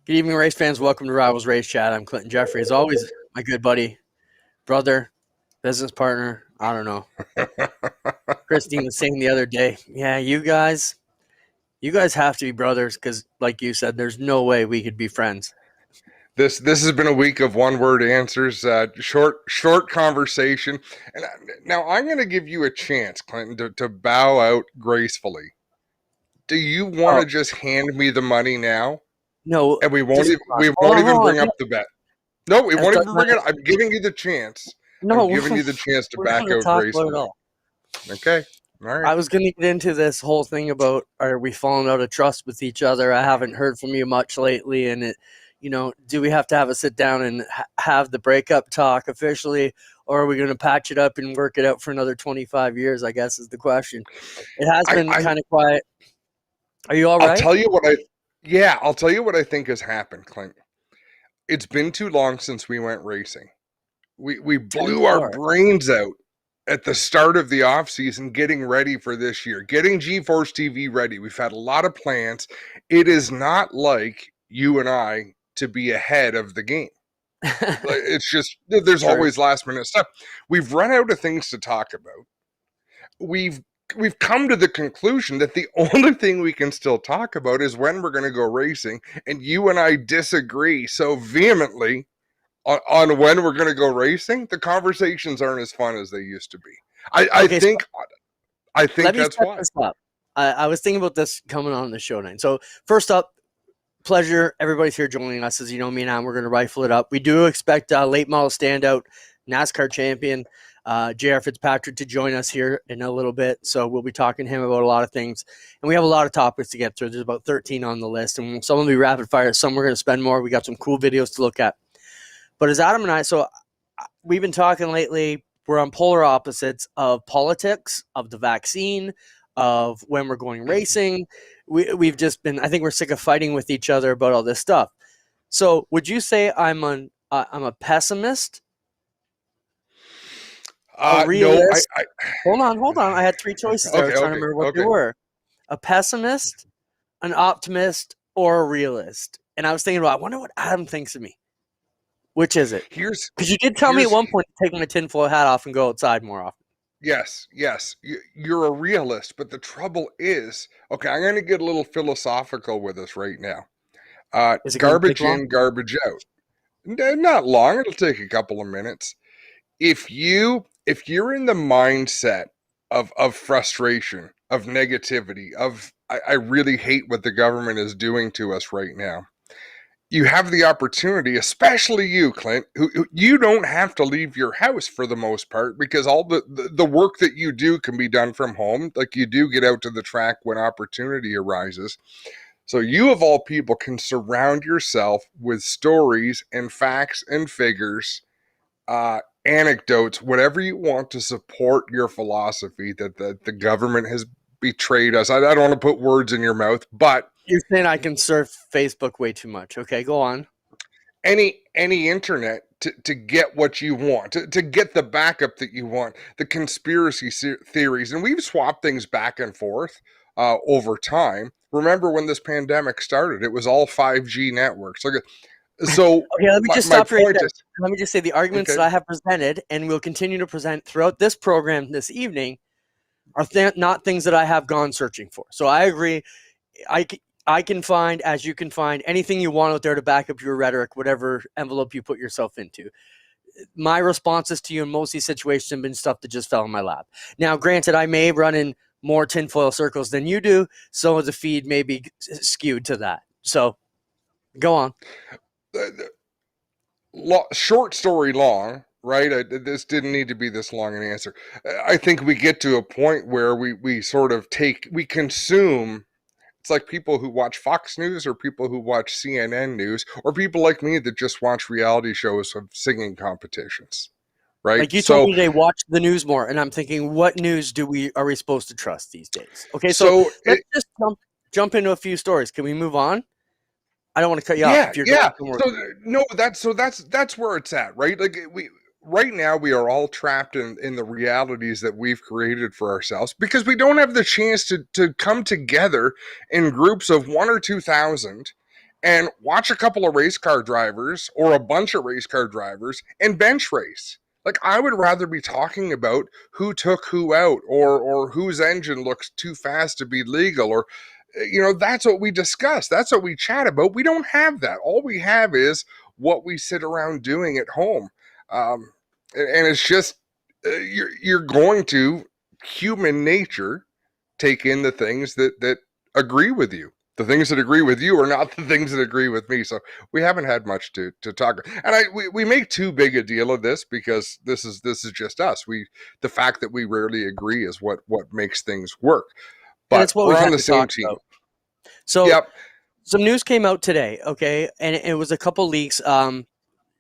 Good evening, race fans. Welcome to Rivalz Race Chat. I'm Clinton Geoffrey. As always, my good buddy, brother, business partner. I don't know. Christine was saying the other day, yeah, you guys have to be brothers because, like you said, there's no way we could be friends. This has been a week of one word answers, short conversation, and now I'm going to give you a chance, Clinton, to bow out gracefully. Do you want Oh to just hand me the money now, no, and we won't just even, we hold won't on, even hold on. bring up the bet? No, we won't even No, bring it. I'm giving you the chance. I'm no, giving you the chance to we're back gonna out talk about it gracefully. all. Okay, all right. I was gonna get into this whole thing about are we falling out of trust with each other? I haven't heard from you much lately, and do we have to have a sit down and have the breakup talk officially, or are we going to patch it up and work it out for another 25 years? I guess is the question. It has I, been I kind of quiet. Are you all I'll right? tell you what I'll tell you what I think has happened, Clint. It's been too long since we went racing. We Tell me blew our more. brains out at the start of the off season getting ready for this year, getting GeForce TV ready. We've had a lot of plans. It is not like you and I to be ahead of the game. It's just there's True. always last minute stuff. We've run out of things to talk about. We've we've come to the conclusion that the only thing we can still talk about is when we're going to go racing, and you and I disagree so vehemently on when we're going to go racing. The conversations aren't as fun as they used to be. I, I Okay, so think I let think me that's set why. this up. I was thinking about this coming on the show tonight. So first up, pleasure. Everybody's here joining us. As you know, me and I, we're going to rifle it up. We do expect late model standout NASCAR champion J.R. Fitzpatrick to join us here in a little bit. So we'll be talking to him about a lot of things. And we have a lot of topics to get through. There's about 13 on the list. And some will be rapid fire. Some we're going to spend more. We got some cool videos to look at. But as Adam and I, so we've been talking lately, we're on polar opposites of politics, of the vaccine, of when we're going racing. We've just been, I think we're sick of fighting with each other about all this stuff. So would you say I'm a pessimist, a No, realist? Hold on. I had three choices there. I was okay, trying to okay, remember what they okay. were: a pessimist, an optimist, or a realist. And I was thinking about, I wonder what Adam thinks of me. Which is it? Here's Because you did tell me at here's one point to take my tinfoil hat off and go outside more often. yes. You're a realist, but the trouble is, okay, I'm going to get a little philosophical with us right now. Is it going to take Garbage long? in, garbage out. Not long. It'll take a couple of minutes. If you're in the mindset of frustration, of negativity, of I really hate what the government is doing to us right now, you have the opportunity, especially you, Clint, who you don't have to leave your house for the most part because all the work that you do can be done from home. Like you do get out to the track when opportunity arises. So you, of all people, can surround yourself with stories and facts and figures, anecdotes, whatever you want to support your philosophy that the government has betrayed us. I don't want to put words in your mouth, but You're saying I can surf Facebook way too much. Okay, go on. any internet to get what you want, to get the backup that you want, the conspiracy theories, and we've swapped things back and forth over time. Remember when this pandemic started, it was all 5G networks. Like, so Okay, let me just my stop you right point there. is, Let me just say the arguments okay, that I have presented and will continue to present throughout this program this evening are not things that I have gone searching for. So I agree. I, I can find, as you can find, anything you want out there to back up your rhetoric, whatever envelope you put yourself into. My responses to you in most of these situations have been stuff that just fell in my lap. Now, granted, I may run in more tinfoil circles than you do, so the feed may be skewed to that. So go on. short story long, right? This didn't need to be this long an answer. I think we get to a point where we sort of we consume. It's like people who watch Fox News or people who watch CNN News or people like me that just watch reality shows of singing competitions, right? Like you told So me today, watch the news more, and I'm thinking, what news are we supposed to trust these days? Okay, so so let's it, just jump into a few stories. Can we move on? I don't want to cut you off yeah, if you're going yeah. somewhere. No, that's where it's at, right? Like we right now we are all trapped in the realities that we've created for ourselves because we don't have the chance to come together in groups of 1 or 2,000 and watch a couple of race car drivers or a bunch of race car drivers and bench race. Like, I would rather be talking about who took who out, or whose engine looks too fast to be legal, or that's what we discuss. That's what we chat about. We don't have that. All we have is what we sit around doing at home. And it's just you're going to, human nature, take in the things that agree with you. The things that agree with you are not the things that agree with me. So we haven't had much to talk. And we make too big a deal of this because this is just us. The fact that we rarely agree is what makes things work. And But it's what we're we've on had the to same talk team. about. So Yep. some news came out today, okay, and it was a couple leaks.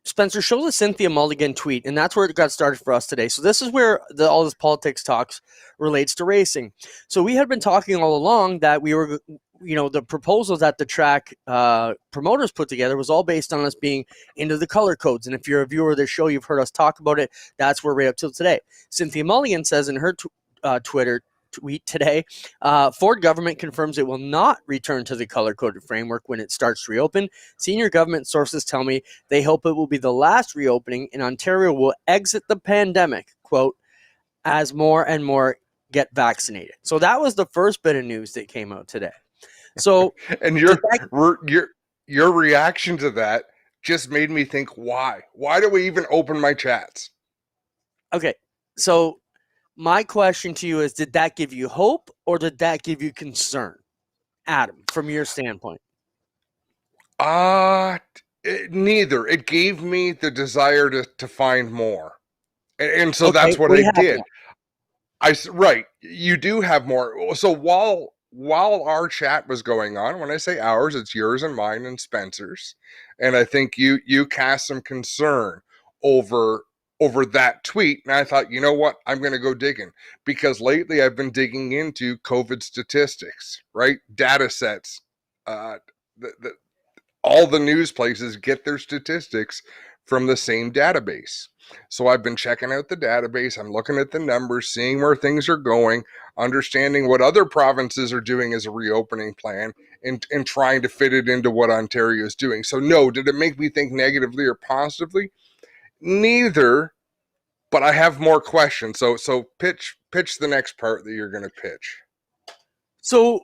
Spencer, show the Cynthia Mulligan tweet, and that's where it got started for us today. So this is where all this politics talks relates to racing. So we had been talking all along that we were, the proposals that the track promoters put together was all based on us being into the color codes. And if you're a viewer of this show, you've heard us talk about it. That's where we're up till today. Cynthia Mulligan says in her Twitter tweet today, Ford government confirms it will not return to the color-coded framework when it starts to reopen. Senior government sources tell me they hope it will be the last reopening and Ontario will exit the pandemic, quote, as more and more get vaccinated. So that was the first bit of news that came out today. So and your reaction to that just made me think, why do we even open my chats? Okay, so my question to you is, did that give you hope or did that give you concern, Adam, from your standpoint? Neither. It gave me the desire to find more, and so Okay, that's what we I have did. more. Right, you do have more. So while our chat was going on, when I say ours, it's yours and mine and Spencer's, and I think you cast some concern over that tweet, and I thought, you know what, I'm going to go digging, because lately I've been digging into COVID statistics, right, data sets. The all the news places get their statistics from the same database. So I've been checking out the database. I'm looking at the numbers, seeing where things are going, understanding what other provinces are doing as a reopening plan, and trying to fit it into what Ontario is doing. So no, did it make me think negatively or positively? Neither, but I have more questions. So pitch the next part that you're going to pitch. So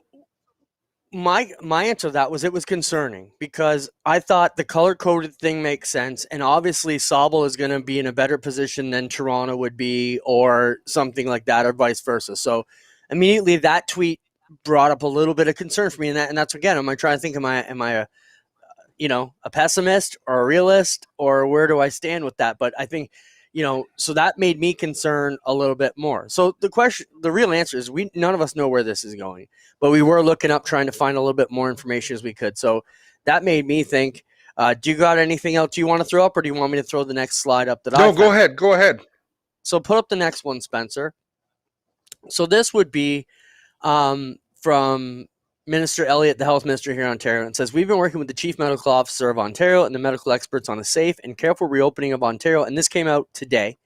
my answer to that was, it was concerning because I thought the color coded thing makes sense, and obviously Sauble is going to be in a better position than Toronto would be, or something like that, or vice versa. So immediately that tweet brought up a little bit of concern for me, and that's again, am I trying to think, am I a pessimist or a realist, or where do I stand with that? But I think, so that made me concerned a little bit more. So the real answer is, none of us know where this is going, but we were looking up, trying to find a little bit more information as we could. So that made me think, do you got anything else you want to throw up, or do you want me to throw the next slide up No, go ahead. So put up the next one, Spencer. So this would be from Minister Elliott, the health minister here in Ontario, and says, we've been working with the chief medical officer of Ontario and the medical experts on a safe and careful reopening of Ontario. And this came out today.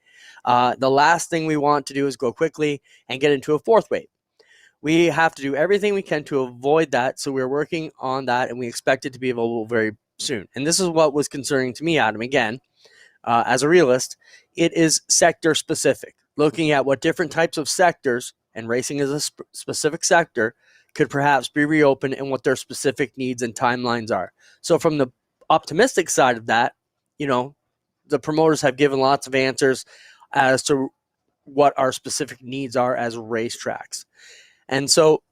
The last thing we want to do is go quickly and get into a fourth wave. We have to do everything we can to avoid that. So we're working on that, and we expect it to be available very soon. And this is what was concerning to me, Adam. Again, as a realist, it is sector specific, looking at what different types of sectors, and racing is a specific sector, could perhaps be reopened and what their specific needs and timelines are. So from the optimistic side of that, the promoters have given lots of answers as to what our specific needs are as racetracks. And so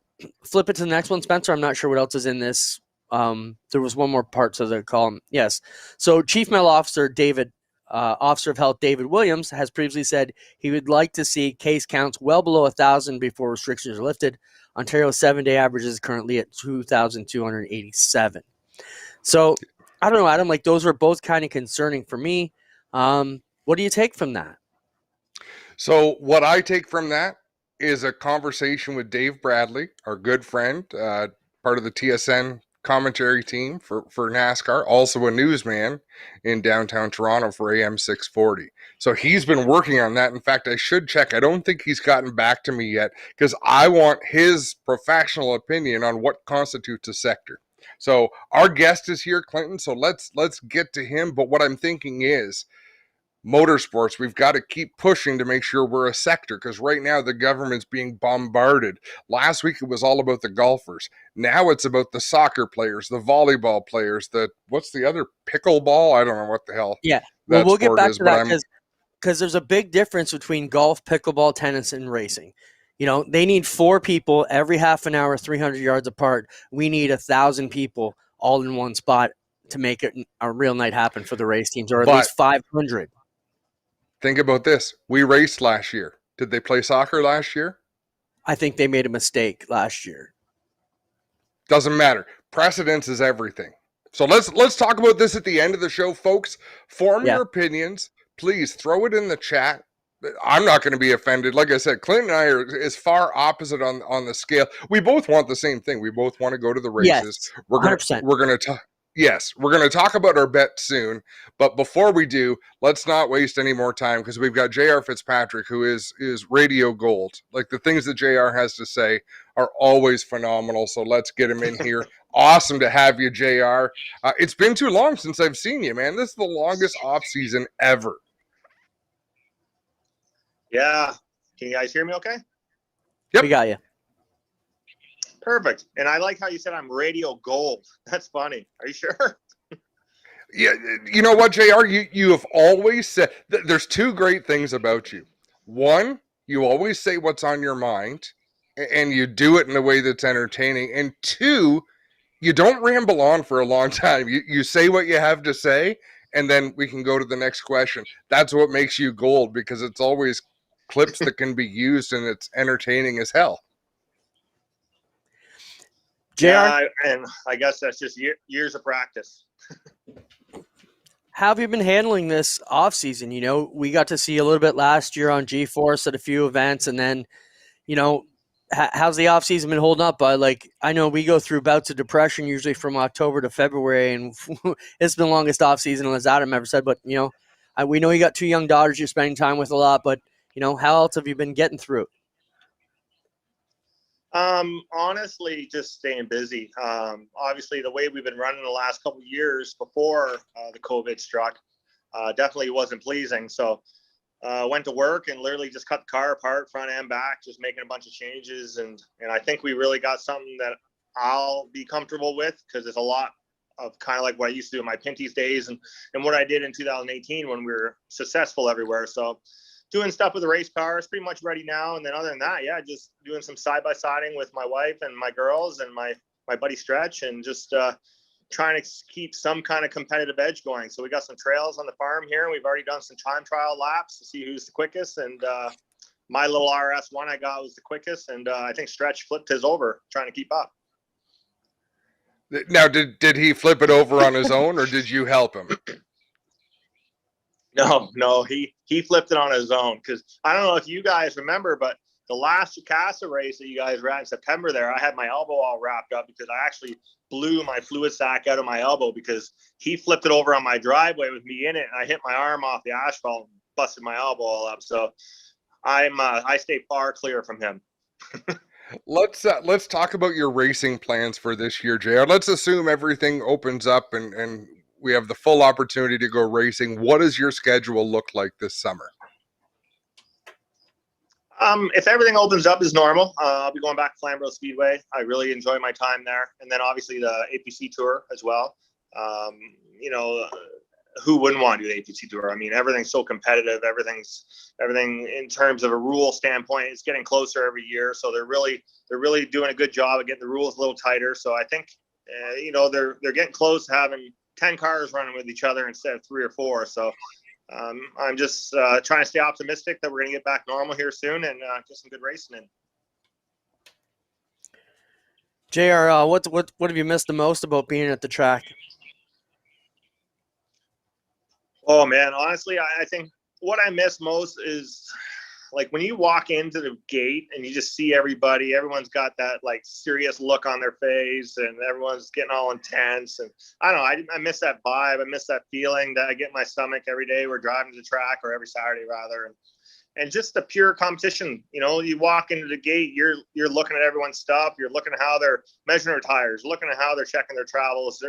flip it to the next one, Spencer. I'm not sure what else is in this. There was one more part to the column. Yes. So Chief Medical Officer Officer of Health David Williams has previously said he would like to see case counts well below 1,000 before restrictions are lifted. Ontario's 7-day average is currently at 2,287. So I don't know, Adam, like those are both kind of concerning for me. What do you take from that? So what I take from that is a conversation with Dave Bradley, our good friend, part of the TSN commentary team for NASCAR, also a newsman in downtown Toronto for AM 640. So he's been working on that. In fact, I should check. I don't think he's gotten back to me yet, because I want his professional opinion on what constitutes a sector. So our guest is here, Clinton. So let's get to him. But what I'm thinking is motorsports, we've got to keep pushing to make sure we're a sector, because right now the government's being bombarded. Last week it was all about the golfers. Now it's about the soccer players, the volleyball players, what's the other, pickleball? I don't know what the hell Yeah. Well, that we'll get sport back is, to but that I'm because there's a big difference between golf, pickleball, tennis, and racing. You know, they need 4 people every half an hour, 300 yards apart. We need 1,000 people all in one spot to make it a real night happen for the race teams, or at but least 500. think about this. We raced last year. Did they play soccer last year? I think they made a mistake last year. Doesn't matter. Precedence is everything. So let's talk about this at the end of the show, folks. Form Yeah. your opinions. Please throw it in the chat. I'm not going to be offended. Like I said, Clint and I are as far opposite on the scale. We both want the same thing. We both want to go to the races. Yes, We're gonna 100%. we're gonna talk. Yes, we're going to talk about our bet soon. But before we do, let's not waste any more time, because we've got J.R. Fitzpatrick, who is radio gold. Like, the things that J.R. has to say are always phenomenal. So let's get him in here. Awesome to have you, J.R. It's been too long since I've seen you, man. This is the longest off season ever. Yeah. Can you guys hear me okay? Yep. We got you. Perfect. And I like how you said I'm radio gold. That's funny. Are you sure? Yeah, you know what, JR? You have always said there's 2 great things about you. One, you always say what's on your mind, and you do it in a way that's entertaining. And 2, you don't ramble on for a long time. You say what you have to say, and then we can go to the next question. That's what makes you gold, because it's always clips that can be used, and it's entertaining as hell. JR? Yeah, and I guess that's just years of practice. How have you been handling this off season? You know, we got to see a little bit last year on G-Force at a few events, and then, you know, how's the off season been holding up? Like, I know we go through bouts of depression usually from October to February, and it's been the longest off season, as Adam ever said. But, you know, we know you got 2 young daughters you're spending time with a lot, but, you know, how else have you been getting through it? Honestly, just staying busy. Obviously, the way we've been running the last couple of years before the COVID struck definitely wasn't pleasing. So went to work and literally just cut the car apart, front and back, just making a bunch of changes. And I think we really got something that I'll be comfortable with, because it's a lot of kind of like what I used to do in my Pinty's days and what I did in 2018 when we were successful everywhere. So doing stuff with the race car is pretty much ready now. And then other than that, yeah, just doing some side-by-siding with my wife and my girls and my buddy Stretch, and just trying to keep some kind of competitive edge going. So we got some trails on the farm here, and we've already done some time trial laps to see who's the quickest. And my little RS1 I got was the quickest, and I think Stretch flipped his over trying to keep up. Now, did he flip it over on his own, or did you help him? No, he flipped it on his own, because I don't know if you guys remember, but the last Chicasa race that you guys ran in September there, I had my elbow all wrapped up because I actually blew my fluid sac out of my elbow because he flipped it over on my driveway with me in it, and I hit my arm off the asphalt and busted my elbow all up. So I stay far clear from him. Let's talk about your racing plans for this year, JR. Let's assume everything opens up and we have the full opportunity to go racing. What does your schedule look like this summer? If everything opens up as normal, I'll be going back to Flamborough Speedway. I really enjoy my time there. And then obviously the APC Tour as well. You know, who wouldn't want to do the APC Tour? I mean, everything's so competitive. Everything in terms of a rule standpoint, it's getting closer every year. So they're really doing a good job of getting the rules a little tighter. So I think, you know, they're getting close to having 10 cars running with each other instead of 3 or 4. So I'm just trying to stay optimistic that we're going to get back normal here soon and get some good racing in. JR, what have you missed the most about being at the track? Oh man, honestly, I think what I miss most is like when you walk into the gate and you just see everyone's got that like serious look on their face and everyone's getting all intense. And I don't know, I miss that vibe. I miss that feeling that I get in my stomach every day we're driving to the track, or every Saturday rather. And and just the pure competition. You know, you walk into the gate, you're looking at everyone's stuff, you're looking at how they're measuring their tires, looking at how they're checking their travels.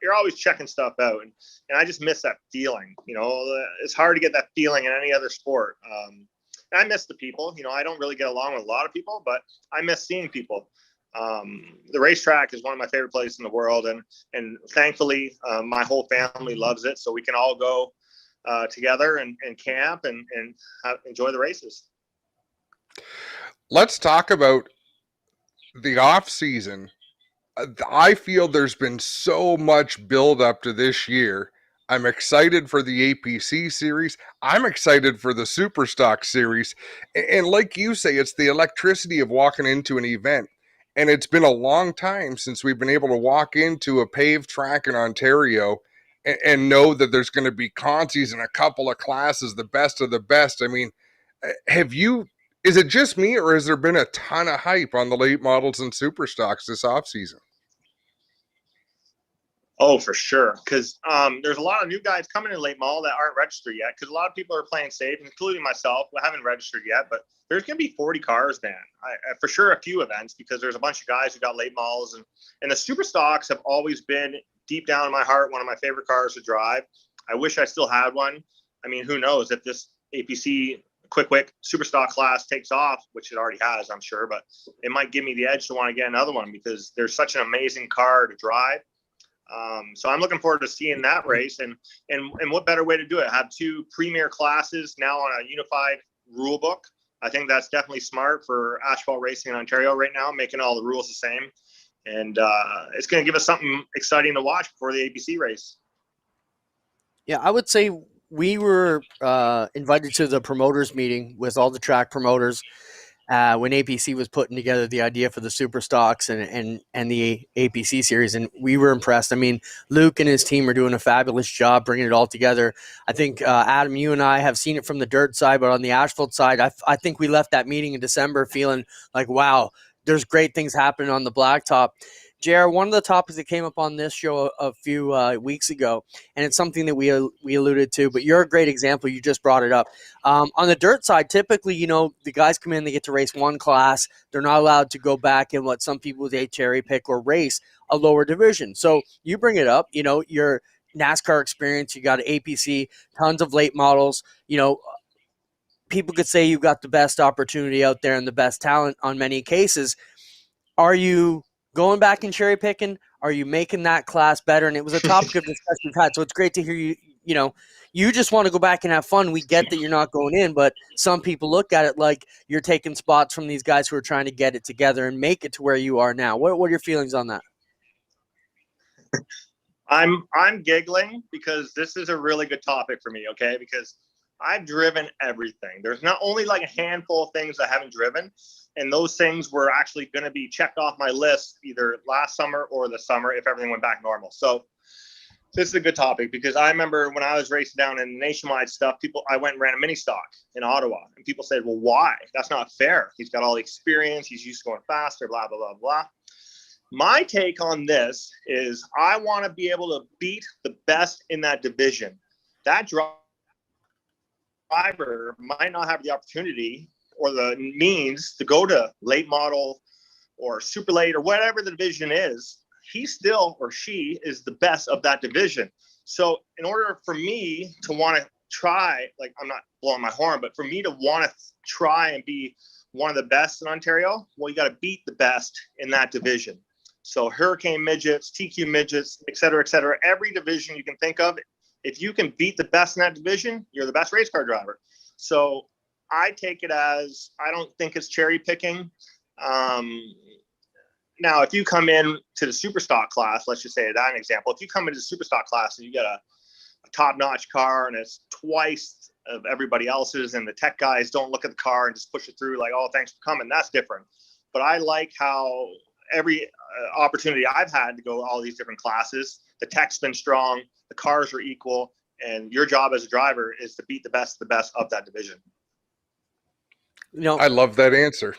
You're always checking stuff out, and I just miss that feeling. You know, it's hard to get that feeling in any other sport. And I miss the people. You know, I don't really get along with a lot of people, but I miss seeing people. The racetrack is one of my favorite places in the world, and thankfully my whole family loves it, so we can all go together and camp and enjoy the races. Let's talk about the off season. I feel there's been so much build up to this year. I'm excited for the APC series. I'm excited for the Superstock series. And like you say, it's the electricity of walking into an event. And it's been a long time since we've been able to walk into a paved track in Ontario and know that there's going to be consies in a couple of classes, the best of the best. I mean, is it just me, or has there been a ton of hype on the late models and Superstocks this offseason? Oh, for sure. Because there's a lot of new guys coming in late model that aren't registered yet. Because a lot of people are playing safe, including myself. We haven't registered yet, but there's going to be 40 cars, man. For sure, a few events, because there's a bunch of guys who got late models, and the Superstocks have always been deep down in my heart one of my favorite cars to drive. I wish I still had one. I mean, who knows if this APC quick Superstock class takes off, which it already has, I'm sure, but it might give me the edge to want to get another one, because there's such an amazing car to drive. So I'm looking forward to seeing that race, and what better way to do it? Have two premier classes now on a unified rule book. I think that's definitely smart for asphalt racing in Ontario right now, making all the rules the same. And it's going to give us something exciting to watch before the APC race. Yeah, I would say we were invited to the promoters meeting with all the track promoters when APC was putting together the idea for the Superstocks and the APC series, and we were impressed. I mean, Luke and his team are doing a fabulous job bringing it all together. I think, Adam, you and I have seen it from the dirt side, but on the asphalt side, I think we left that meeting in December feeling like, wow, there's great things happening on the blacktop. JR, one of the topics that came up on this show a few weeks ago, and it's something that we alluded to, but you're a great example. You just brought it up. On the dirt side, typically, you know, the guys come in, they get to race one class. They're not allowed to go back and what some people they cherry pick or race a lower division. So you bring it up, you know, your NASCAR experience, you got APC, tons of late models, you know, people could say you've got the best opportunity out there and the best talent on many cases. Are you going back and cherry picking? Are you making that class better? And it was a topic of discussion we've had. So it's great to hear you, you know, you just want to go back and have fun. We get that you're not going in, but some people look at it like you're taking spots from these guys who are trying to get it together and make it to where you are now. What are your feelings on that? I'm giggling because this is a really good topic for me, okay? Because I've driven everything. There's not only like a handful of things I haven't driven, and those things were actually going to be checked off my list either last summer or the summer if everything went back normal. So this is a good topic, because I remember when I was racing down in nationwide stuff, I went and ran a mini stock in Ottawa, and people said, well, why? That's not fair. He's got all the experience. He's used to going faster, blah, blah, blah, blah. My take on this is I want to be able to beat the best in that division. That driver might not have the opportunity or the means to go to late model or super late or whatever the division is. He still, or she, is the best of that division. So in order for me to want to try, like, I'm not blowing my horn, but for me to want to try and be one of the best in Ontario, well, you got to beat the best in that division. So Hurricane midgets, TQ midgets, et cetera, every division you can think of. If you can beat the best in that division, you're the best race car driver. So I take it as, I don't think it's cherry picking. Now, if you come in to the Superstock class, let's just say that an example. If you come into the Superstock class and you get a top-notch car and it's twice of everybody else's, and the tech guys don't look at the car and just push it through like, oh, thanks for coming, that's different. But I like how every opportunity I've had to go all these different classes, the tech's been strong, the cars are equal, and your job as a driver is to beat the best of that division. You know, I love that answer.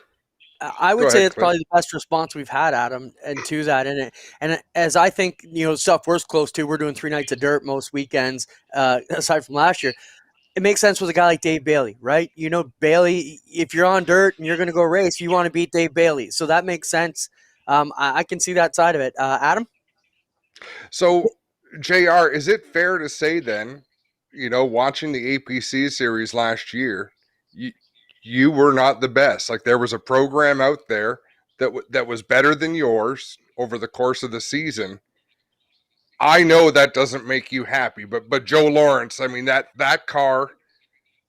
I would say it's probably the best response we've had, Adam, and to that. And as I think, you know, stuff we're close to, we're doing 3 nights of dirt most weekends, aside from last year. it makes sense with a guy like Dave Bailey, right? You know, Bailey, if you're on dirt and you're going to go race, you want to beat Dave Bailey. So that makes sense. I can see that side of it. Adam? So, JR, is it fair to say then, watching the APC series last year, you were not the best? Like there was a program out there that was better than yours over the course of the season. I know that doesn't make you happy, but Joe Lawrence, I mean that car,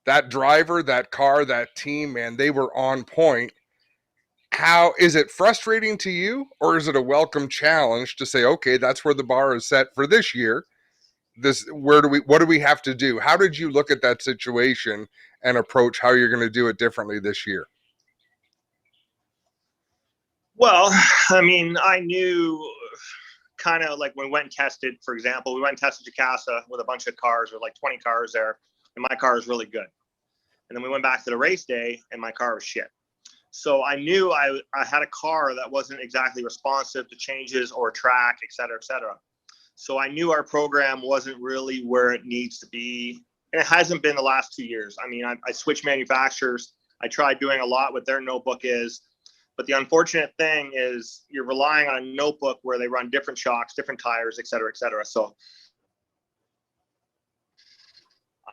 that driver, that car, that team, man, they were on point. How is it frustrating to you, or is it a welcome challenge to say, okay, that's where the bar is set for this year? What do we have to do? How did you look at that situation and approach how you're going to do it differently this year? Well, I mean, I knew kind of like when we went and tested, for example, we went and tested Jacasa with a bunch of cars, or like 20 cars there, and my car was really good. And then we went back to the race day and my car was shit. So I knew I had a car that wasn't exactly responsive to changes or track, et cetera, et cetera. So I knew our program wasn't really where it needs to be. And it hasn't been the last 2 years. I mean, I switched manufacturers. I tried doing a lot what their notebook is. But the unfortunate thing is you're relying on a notebook where they run different shocks, different tires, et cetera, et cetera. So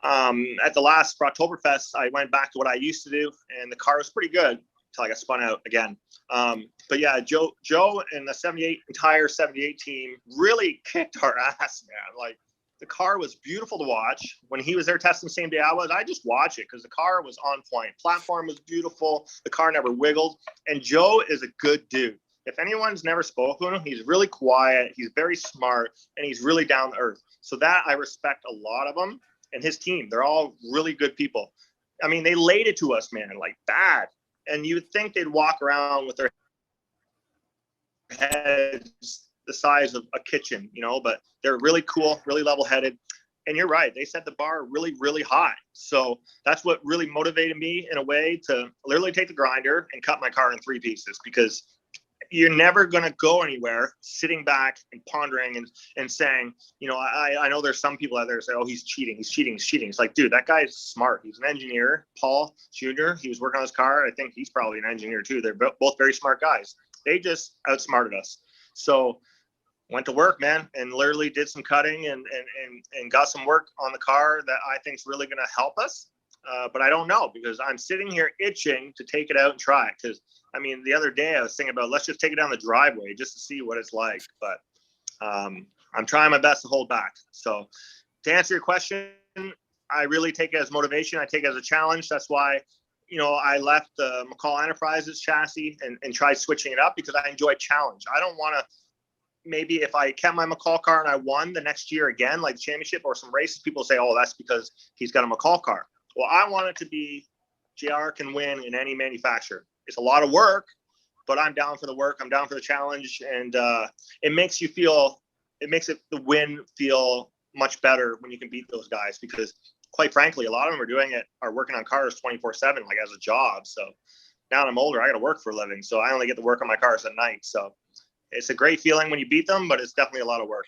at the last Oktoberfest, I went back to what I used to do, and the car was pretty good until I got spun out again. But yeah, Joe and the entire 78 team really kicked our ass, man. Like the car was beautiful to watch. When he was there testing the same day I just watched it because the car was on point. Platform was beautiful. The car never wiggled. And Joe is a good dude. If anyone's never spoken to him, he's really quiet. He's very smart, and he's really down to earth. So that I respect a lot of him. And his team, they're all really good people. I mean, they laid it to us, man, like bad. And you would think they'd walk around with their heads the size of a kitchen, but they're really cool, really level-headed. And you're right, they set the bar really, really high. So that's what really motivated me in a way to literally take the grinder and cut my car in 3 pieces, because you're never going to go anywhere sitting back and pondering and saying, I know there's some people out there that say, oh, he's cheating. It's like, dude, that guy's smart. He's an engineer. Paul Jr., he was working on his car. I think he's probably an engineer too. They're both very smart guys. They just outsmarted us. So went to work, man, and literally did some cutting and got some work on the car that I think is really going to help us. But I don't know, because I'm sitting here itching to take it out and try it. Because, I mean, the other day I was thinking about, let's just take it down the driveway just to see what it's like. But I'm trying my best to hold back. So to answer your question, I really take it as motivation. I take it as a challenge. That's why, I left the McCall Enterprises chassis and tried switching it up, because I enjoy challenge. I don't want to, maybe if I kept my McCall car and I won the next year again, like the championship or some races, people say, oh, that's because he's got a McCall car. Well, I want it to be JR can win in any manufacturer. It's a lot of work, but I'm down for the work. I'm down for the challenge. And it makes the win feel much better when you can beat those guys, because quite frankly, a lot of them are working on cars 24/7, like as a job. So now that I'm older, I got to work for a living. So I only get to work on my cars at night. So it's a great feeling when you beat them, but it's definitely a lot of work.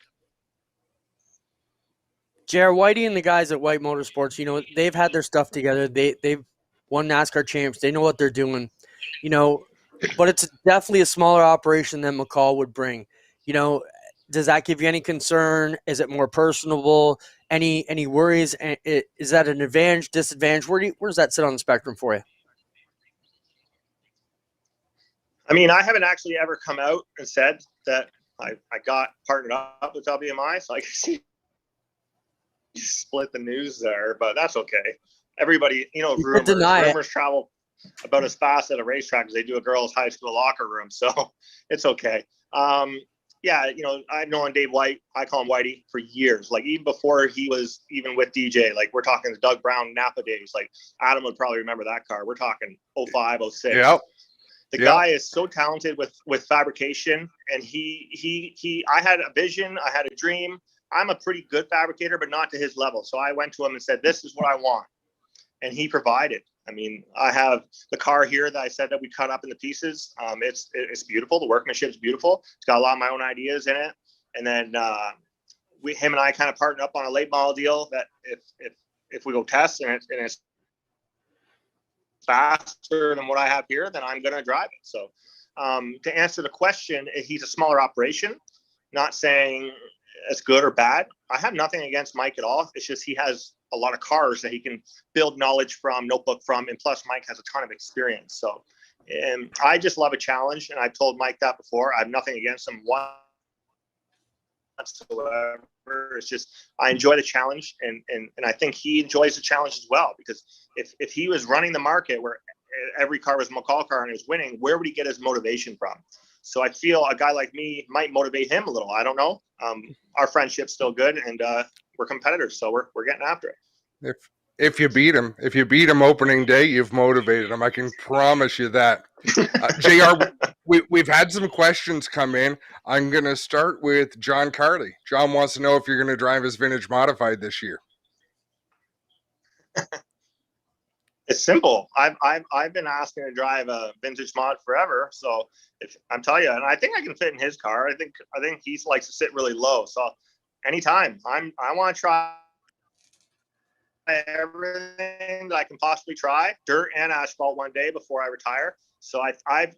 Jared Whitey and the guys at White Motorsports, they've had their stuff together. They've won NASCAR champs. They know what they're doing, but it's definitely a smaller operation than McCall would bring. Does that give you any concern? Is it more personable? Any worries? Is that an advantage, disadvantage? Where does that sit on the spectrum for you? I mean, I haven't actually ever come out and said that I got partnered up with WMI, so I can see split the news there, but that's okay. Everybody, rumors travel about as fast at a racetrack as they do a girls' high school locker room, so it's okay. Yeah, I've known Dave White, I call him Whitey, for years, like even before he was even with DJ. Like we're talking the Doug Brown Napa days. Like Adam would probably remember that car. We're talking 05, 06. Yep. The guy is so talented with fabrication, and I had a vision, I had a dream. I'm a pretty good fabricator, but not to his level. So I went to him and said, this is what I want. And he provided. I mean, I have the car here that I said that we cut up into pieces. It's beautiful. The workmanship is beautiful. It's got a lot of my own ideas in it. And then him and I kind of partnered up on a late model deal that if if we go test and it's faster than what I have here, then I'm going to drive it. So to answer the question, he's a smaller operation, not saying it's good or bad. I have nothing against Mike at all. It's just he has a lot of cars that he can build knowledge from, notebook from, and plus Mike has a ton of experience. So I just love a challenge, and I've told Mike that before. I have nothing against him whatsoever. It's just I enjoy the challenge, and I think he enjoys the challenge as well, because if he was running the market where every car was a McCall car and he was winning, where would he get his motivation from? So I feel a guy like me might motivate him a little. I don't know. Our friendship's still good, and we're competitors, so we're getting after it. If you beat him opening day, you've motivated him. I can promise you that. JR, we've had some questions come in. I'm going to start with John Carley. John wants to know if you're going to drive his vintage modified this year. It's simple. I've been asking to drive a vintage mod forever. So if I'm telling you, and I think I can fit in his car. I think he likes to sit really low. So anytime I want to try everything that I can possibly try, dirt and asphalt, one day before I retire. So I've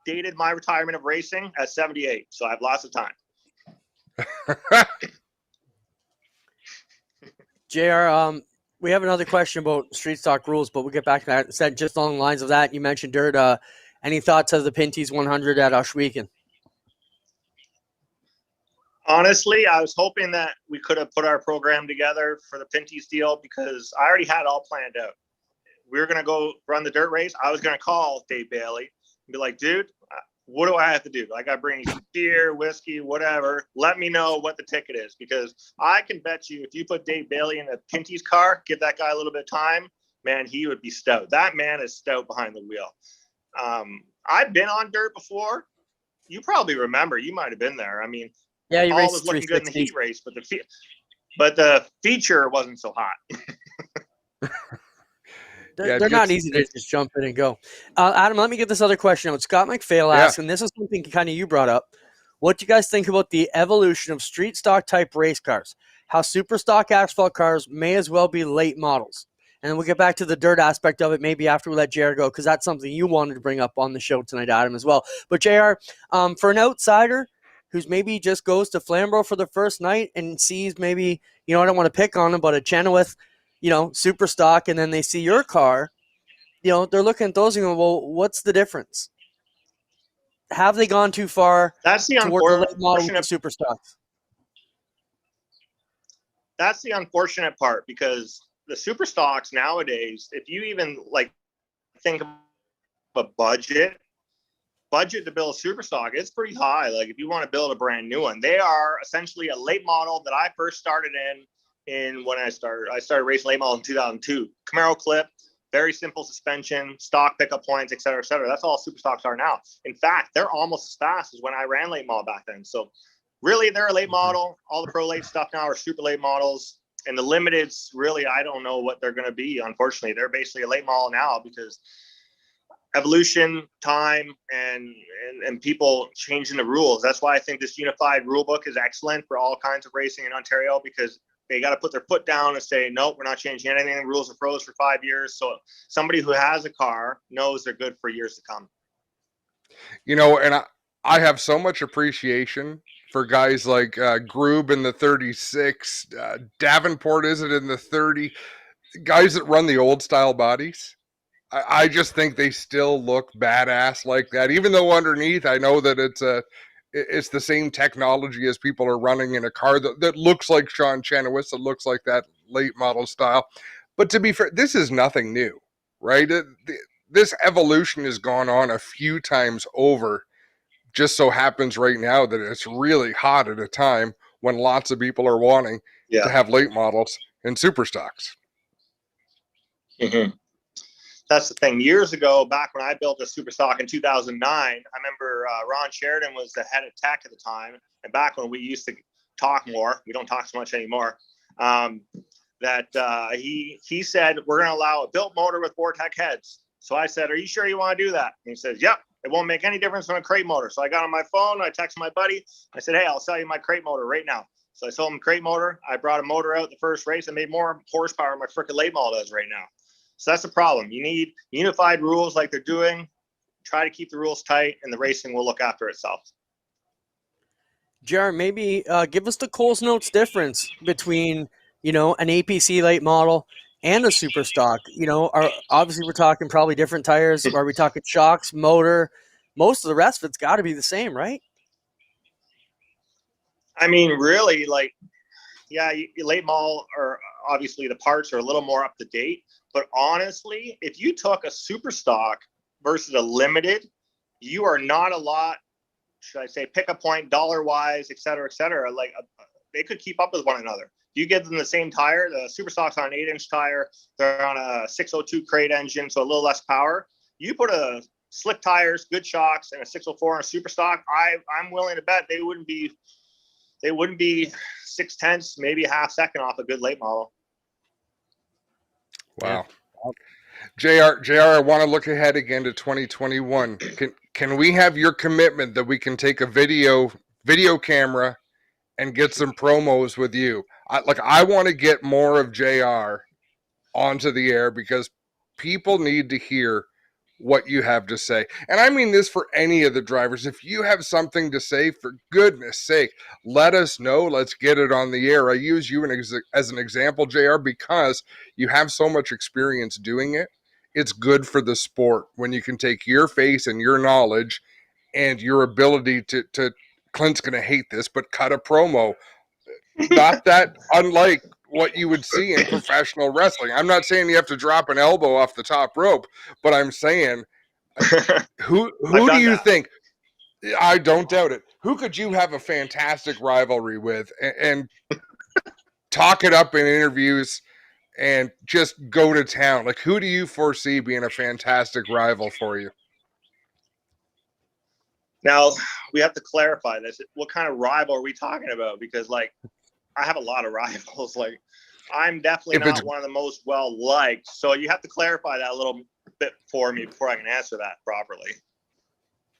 dated my retirement of racing at 78. So I have lots of time. JR, we have another question about street stock rules, but we'll get back to that. Said just along the lines of that, you mentioned dirt. Any thoughts of the Pinty's 100 at Oshwegan? Honestly, I was hoping that we could have put our program together for the Pinty's deal, because I already had it all planned out. We were going to go run the dirt race. I was going to call Dave Bailey and be like, dude, what do I have to do? I got to bring beer, whiskey, whatever. Let me know what the ticket is, because I can bet you if you put Dave Bailey in a Pinty's car, give that guy a little bit of time, man, he would be stout. That man is stout behind the wheel. I've been on dirt before. You probably remember. You might have been there. I mean, yeah, you all raced was looking good in the 360. heat race, but the feature wasn't so hot. They're not easy to just jump in and go. Adam, let me get this other question out. Scott McPhail asked, and this is something kind of you brought up. What do you guys think about the evolution of street stock type race cars? How super stock asphalt cars may as well be late models? And then we'll get back to the dirt aspect of it maybe after we let JR go, because that's something you wanted to bring up on the show tonight, Adam, as well. But JR, for an outsider who's maybe just goes to Flamborough for the first night and sees maybe, I don't want to pick on him, but a Chenoweth, super stock, and then they see your car, they're looking at those and going, well, what's the difference? Have they gone too far? That's the unfortunate super stocks. That's the unfortunate part, because the super stocks nowadays, if you even think of a budget to build a super stock, it's pretty high. Like if you want to build a brand new one, they are essentially a late model that I first started in when I started racing late model in 2002. Camaro clip, very simple suspension, stock pickup points, et cetera, et cetera. That's all super stocks are now. In fact, they're almost as fast as when I ran late model back then. So really, they're a late model. All the pro late stuff now are super late models. And the limiteds, really, I don't know what they're going to be. Unfortunately, they're basically a late model now, because evolution, time, and people changing the rules. That's why I think this unified rule book is excellent for all kinds of racing in Ontario, because they got to put their foot down and say, nope, we're not changing anything. The rules are froze for 5 years. So somebody who has a car knows they're good for years to come. And I have so much appreciation for guys like Groob in the 36, Davenport, is it in the 30? Guys that run the old style bodies. I just think they still look badass like that, even though underneath I know that it's the same technology as people are running in a car that looks like Sean Chenoweth, that looks like that late model style. But to be fair, this is nothing new, right? This evolution has gone on a few times over. Just so happens right now that it's really hot at a time when lots of people are wanting to have late models and super stocks. Mm-hmm. That's the thing. Years ago, back when I built a super stock in 2009, I remember Ron Sheridan was the head of tech at the time. And back when we used to talk more, we don't talk so much anymore, he said, we're going to allow a built motor with Vortec heads. So I said, are you sure you want to do that? And he says, yep. It won't make any difference from a crate motor. So I got on my phone, I texted my buddy. I said, hey, I'll sell you my crate motor right now. So I sold them a crate motor. I brought a motor out the first race and made more horsepower than my frickin' late model does right now. So that's the problem. You need unified rules like they're doing. Try to keep the rules tight, and the racing will look after itself. Jared, maybe give us the Coles Notes difference between, an APC late model and a super stock. Obviously we're talking probably different tires. Are we talking shocks, motor? Most of the rest of it's got to be the same, right? I mean, really, like, yeah, late model are obviously the parts are a little more up to date. But honestly, if you took a super stock versus a limited, you are not a lot, should I say, pick a point dollar-wise, et cetera, like they could keep up with one another. You give them the same tire, the super stock's on an 8-inch tire, they're on a 602 crate engine, so a little less power. You put a slick tires, good shocks, and a 604 on a super stock, I'm willing to bet they wouldn't be 0.6, maybe a half second off a good late model. Wow. Yeah. JR, I want to look ahead again to 2021. Can we have your commitment that we can take a video camera and get some promos with you? I want to get more of JR onto the air because people need to hear what you have to say. And I mean this for any of the drivers. If you have something to say, for goodness sake, let us know. Let's get it on the air. I use you as an example, JR, because you have so much experience doing it. It's good for the sport when you can take your face and your knowledge and your ability to Clint's going to hate this, but cut a promo. Not that unlike what you would see in professional wrestling. I'm not saying you have to drop an elbow off the top rope, but I'm saying, who do you think? I don't doubt it. Who could you have a fantastic rivalry with and talk it up in interviews and just go to town? Like, who do you foresee being a fantastic rival for you? Now, we have to clarify this. What kind of rival are we talking about? Because, like, I have a lot of rivals. Like, I'm definitely not one of the most well-liked. So you have to clarify that a little bit for me before I can answer that properly.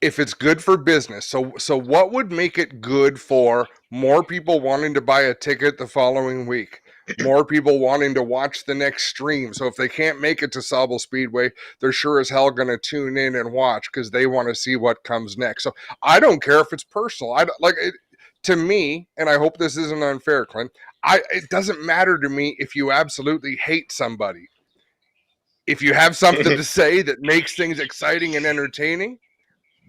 If it's good for business, so what would make it good for more people wanting to buy a ticket the following week? More people wanting to watch the next stream. So if they can't make it to Sauble Speedway, they're sure as hell going to tune in and watch because they want to see what comes next. So I don't care if it's personal. To me, and I hope this isn't unfair, Clint, it doesn't matter to me if you absolutely hate somebody. If you have something to say that makes things exciting and entertaining,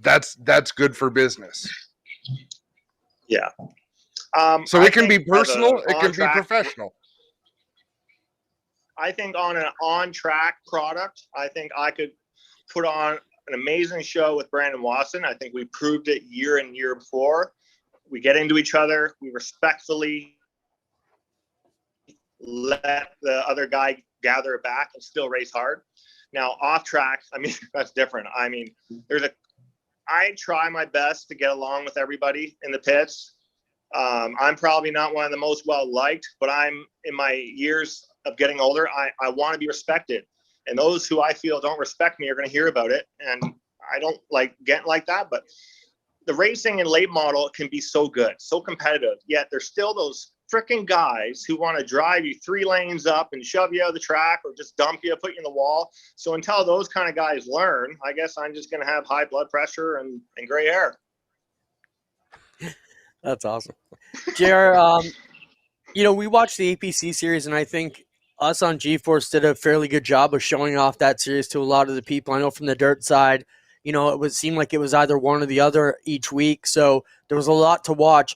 that's good for business. Yeah. So it can be personal, it can be professional. I think on an on-track product, I think I could put on an amazing show with Brandon Watson. I think we proved it year and year before. We get into each other. We respectfully let the other guy gather it back and still race hard. Now, off track, I mean, that's different. I mean, I try my best to get along with everybody in the pits. I'm probably not one of the most well-liked, but I'm in my years of getting older. I want to be respected. And those who I feel don't respect me are going to hear about it. And I don't like getting like that, but the racing and late model can be so good, so competitive, yet there's still those freaking guys who want to drive you 3 lanes up and shove you out of the track or just dump you, put you in the wall. So until those kind of guys learn, I guess I'm just going to have high blood pressure and gray hair. That's awesome. JR, we watched the APC series, and I think us on G-Force did a fairly good job of showing off that series to a lot of the people. I know from the dirt side, it would seem like it was either one or the other each week. So there was a lot to watch.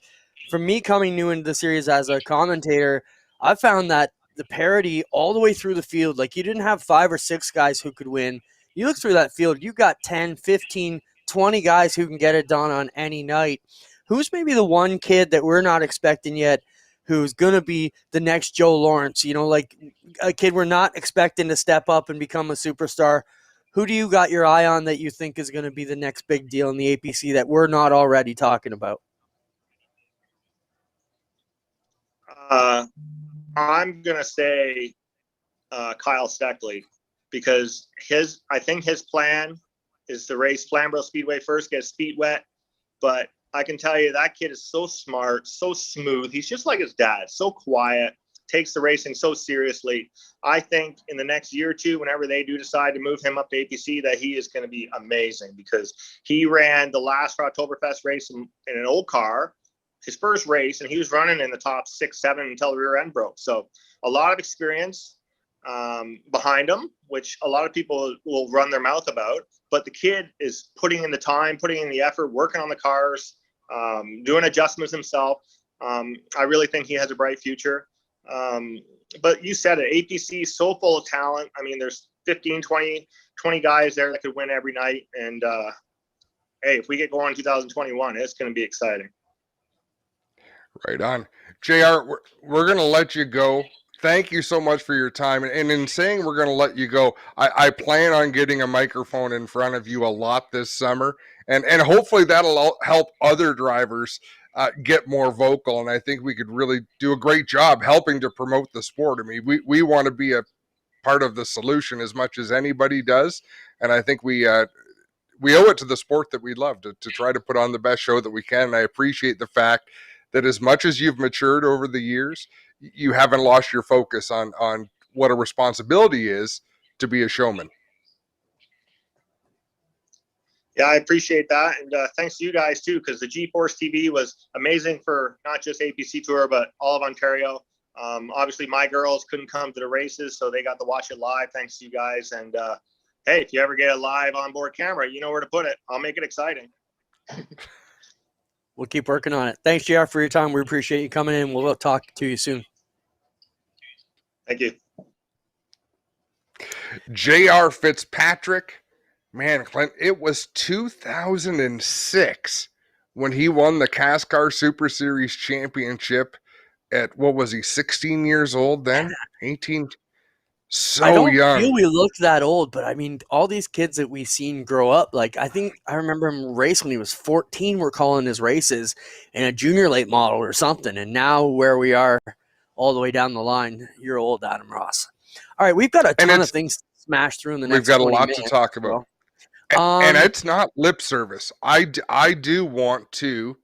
For me, coming new into the series as a commentator, I found that the parity all the way through the field, like you didn't have 5 or 6 guys who could win. You look through that field, you got 10, 15, 20 guys who can get it done on any night. Who's maybe the one kid that we're not expecting yet who's going to be the next Joe Lawrence, like a kid we're not expecting to step up and become a superstar? Who do you got your eye on that you think is going to be the next big deal in the APC that we're not already talking about? I'm going to say Kyle Steckley, because I think his plan is to race Flamborough Speedway first, get his feet wet, but I can tell you that kid is so smart, so smooth. He's just like his dad, so quiet, takes the racing so seriously. I think in the next year or two, whenever they do decide to move him up to APC, that he is going to be amazing, because he ran the last Oktoberfest race in an old car, his first race, and he was running in the top 6, 7 until the rear end broke. So a lot of experience behind him, which a lot of people will run their mouth about. But the kid is putting in the time, putting in the effort, working on the cars, doing adjustments himself. I really think he has a bright future. But you said it, APC is so full of talent. I mean, there's 15, 20 guys there that could win every night. And hey, if we get going in 2021, it's going to be exciting. Right on. JR, we're going to let you go. Thank you so much for your time. And in saying we're going to let you go, I plan on getting a microphone in front of you a lot this summer. And hopefully that'll help other drivers get more vocal. And I think we could really do a great job helping to promote the sport. I mean, we want to be a part of the solution as much as anybody does. And I think we owe it to the sport that we love to try to put on the best show that we can. And I appreciate the fact that as much as you've matured over the years, you haven't lost your focus on what a responsibility is to be a showman. Yeah, I appreciate that. And thanks to you guys too, because the G-Force TV was amazing for not just APC Tour, but all of Ontario. Obviously my girls couldn't come to the races, so they got to watch it live. Thanks to you guys. And hey, if you ever get a live onboard camera, you know where to put it. I'll make it exciting. We'll keep working on it. Thanks, JR, for your time. We appreciate you coming in. We'll talk to you soon. Thank you. JR Fitzpatrick, man, Clint, it was 2006 when he won the CASCAR Super Series championship at, what was he, 16 years old then? 18? So I don't young. feel we look that old, but I mean, all these kids that we've seen grow up, like I think I remember him race when he was 14. We're calling his races in a junior late model or something. And now where we are all the way down the line, you're old, Adam Ross. All right, we've got a ton of things to smash through in the next 20 minutes. We've got a lot to talk about. And it's not lip service. I do want to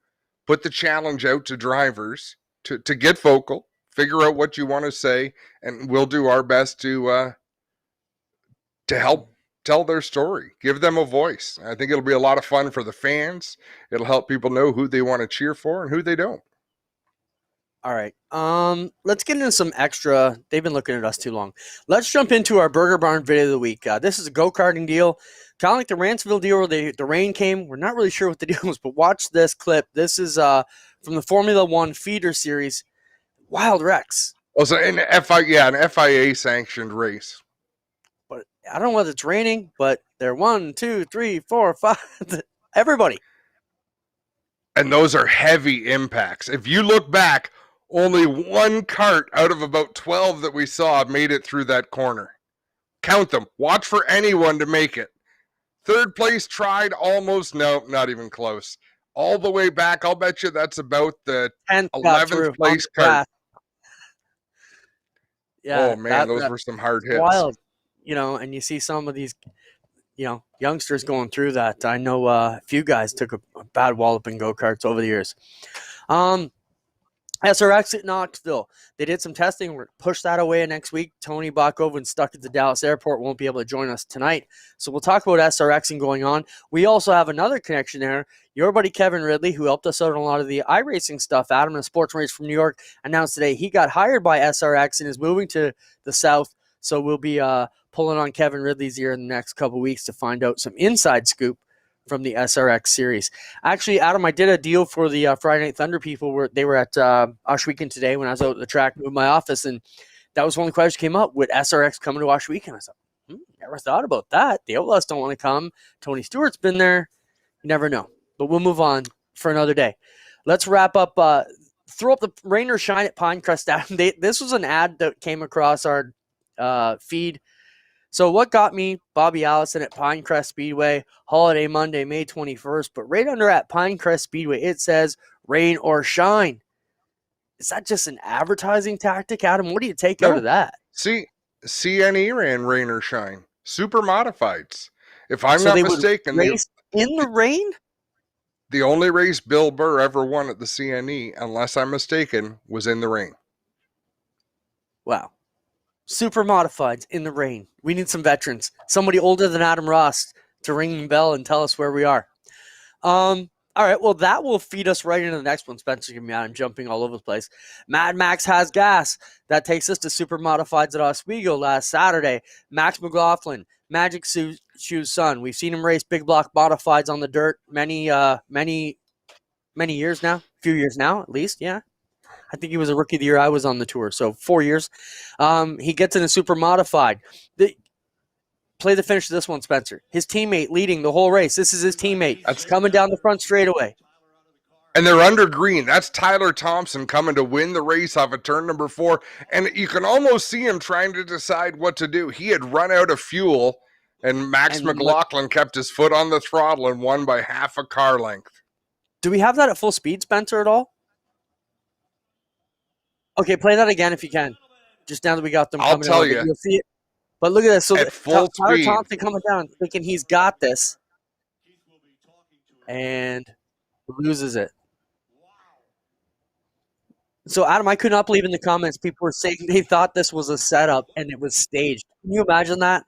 put the challenge out to drivers to get vocal, figure out what you want to say, and we'll do our best to help tell their story, give them a voice. I think it'll be a lot of fun for the fans. It'll help people know who they want to cheer for and who they don't. All right. Let's get into some extra. They've been looking at us too long. Let's jump into our Burger Barn video of the week. This is a go-karting deal, kind of like the Ranceville deal where the rain came. We're not really sure what the deal was, but watch this clip. This is from the Formula One feeder series, Wild Rex. Also, an FIA sanctioned race. But I don't know whether it's raining, but they're 1, 2, 3, 4, 5. Everybody. And those are heavy impacts. If you look back, only one cart out of about 12 that we saw made it through that corner. Count them. Watch for anyone to make it. Third place tried almost. No, not even close. All the way back, I'll bet you that's about the 11th place cart. Yeah, oh, man, those were some hard hits. Wild. You know, and you see some of these, you know, youngsters going through that. I know a few guys took a bad wallop in go-karts over the years. SRX at Knoxville. They did some testing. We're push that away next week. Tony Bakoven stuck at the Dallas airport. Won't be able to join us tonight. So we'll talk about SRX and going on. We also have another connection there. Your buddy Kevin Ridley, who helped us out on a lot of the iRacing stuff. Adam, a sports race from New York, announced today he got hired by SRX and is moving to the South. So we'll be pulling on Kevin Ridley's ear in the next couple of weeks to find out some inside scoop from the SRX series. Actually, Adam, I did a deal for the Friday Night Thunder people where they were at Oshweekend today when I was out at the track with my office, and that was one of the questions that came up. Would SRX come to Oshweekend? I thought, never thought about that. The Outlaws don't want to come. Tony Stewart's been there. You never know. But we'll move on for another day. Let's wrap up. Throw up the rain or shine at Pinecrest, Adam. This was an ad that came across our feed. So what got me, Bobby Allison at Pinecrest Speedway, holiday Monday, May 21st, but right under at Pinecrest Speedway, it says rain or shine. Is that just an advertising tactic, Adam? What do you take out of that? See, CNE ran rain or shine. Super modifieds. If I'm not mistaken. Race in the rain? The only race Bill Burr ever won at the CNE, unless I'm mistaken, was in the rain. Wow. Super modifieds in the rain. We need some veterans. Somebody older than Adam Ross to ring the bell and tell us where we are. All right, well, that will feed us right into the next one. Spencer, give me out. I'm jumping all over the place. Mad Max has gas. That takes us to super modifieds at Oswego last Saturday. Max McLaughlin, Magic Shoes son. We've seen him race big block modifieds on the dirt many years now. A few years now, at least, yeah. I think he was a rookie of the year I was on the tour, so 4 years. He gets in a super modified. Play the finish of this one, Spencer. His teammate leading the whole race. This is his teammate. That's coming down the front straightaway. And they're under green. That's Tyler Thompson coming to win the race off of turn number 4. And you can almost see him trying to decide what to do. He had run out of fuel, and Max McLaughlin kept his foot on the throttle and won by half a car length. Do we have that at full speed, Spencer, at all? Okay, play that again if you can. Just now that we got them coming I'll tell you. You'll see it. But look at this. So at full Tyler speed. Thompson coming down, thinking he's got this, and loses it. So, Adam, I could not believe in the comments people were saying they thought this was a setup and it was staged. Can you imagine that?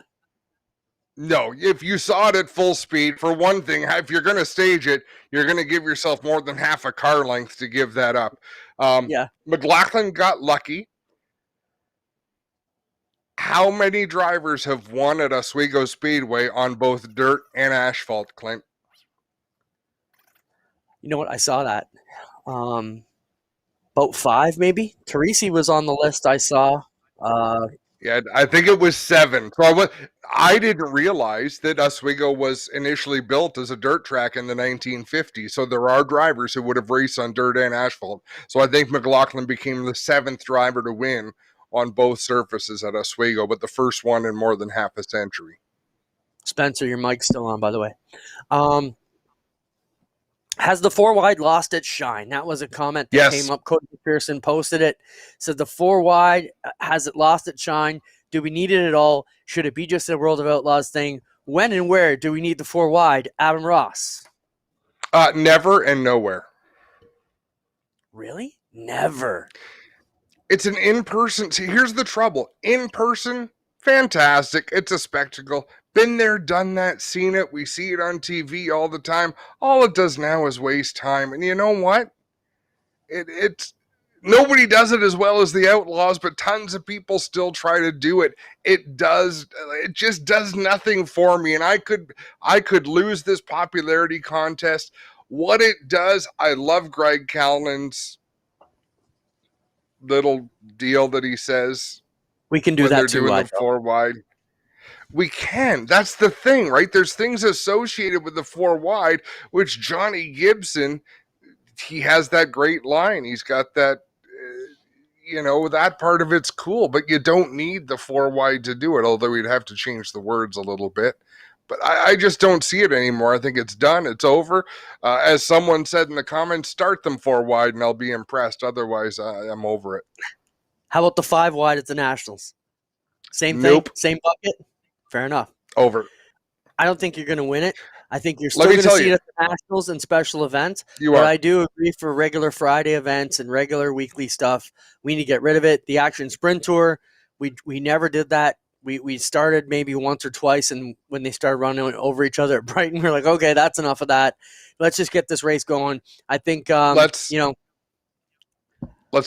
No, if you saw it at full speed, for one thing, if you're going to stage it, you're going to give yourself more than half a car length to give that up. Yeah. McLaughlin got lucky. How many drivers have won at Oswego Speedway on both dirt and asphalt, Clint? You know what? I saw that. About 5, maybe. Teresi was on the list I saw. Yeah, I think it was 7. So I didn't realize that Oswego was initially built as a dirt track in the 1950s. So there are drivers who would have raced on dirt and asphalt. So I think McLaughlin became the 7th driver to win on both surfaces at Oswego, but the first one in more than half a century. Spencer, your mic's still on, by the way. Has the 4 wide lost its shine? That was a comment that came up. Cody McPherson posted it. Said the 4 wide, has it lost its shine? Do we need it at all? Should it be just a World of Outlaws thing? When and where do we need the 4 wide? Adam Ross. Never and nowhere. Really? Never. It's an in-person. See, here's the trouble. In-person, fantastic. It's a spectacle. Been there, done that, seen it. We see it on TV all the time. All it does now is waste time. And you know what? It's nobody does it as well as the Outlaws, but tons of people still try to do it. It just does nothing for me. And I could lose this popularity contest. What it does, I love Greg Callan's little deal that he says. We can do that too. When they're doing the 4 wide. We can. That's the thing, right? There's things associated with the 4 wide, which Johnny Gibson, he has that great line. He's got that, that part of it's cool, but you don't need the 4 wide to do it, although we'd have to change the words a little bit. But I just don't see it anymore. I think it's done. It's over. As someone said in the comments, start them 4 wide and I'll be impressed. Otherwise, I'm over it. How about the 5 wide at the Nationals? Same thing? Nope. Same bucket? Fair enough. Over. I don't think you're going to win it. I think you're still going to see it at the Nationals and special events. But I do agree for regular Friday events and regular weekly stuff, we need to get rid of it. The Action Sprint Tour, we never did that. We started maybe once or twice, and when they started running over each other at Brighton, we're like, okay, that's enough of that. Let's just get this race going. I think, let's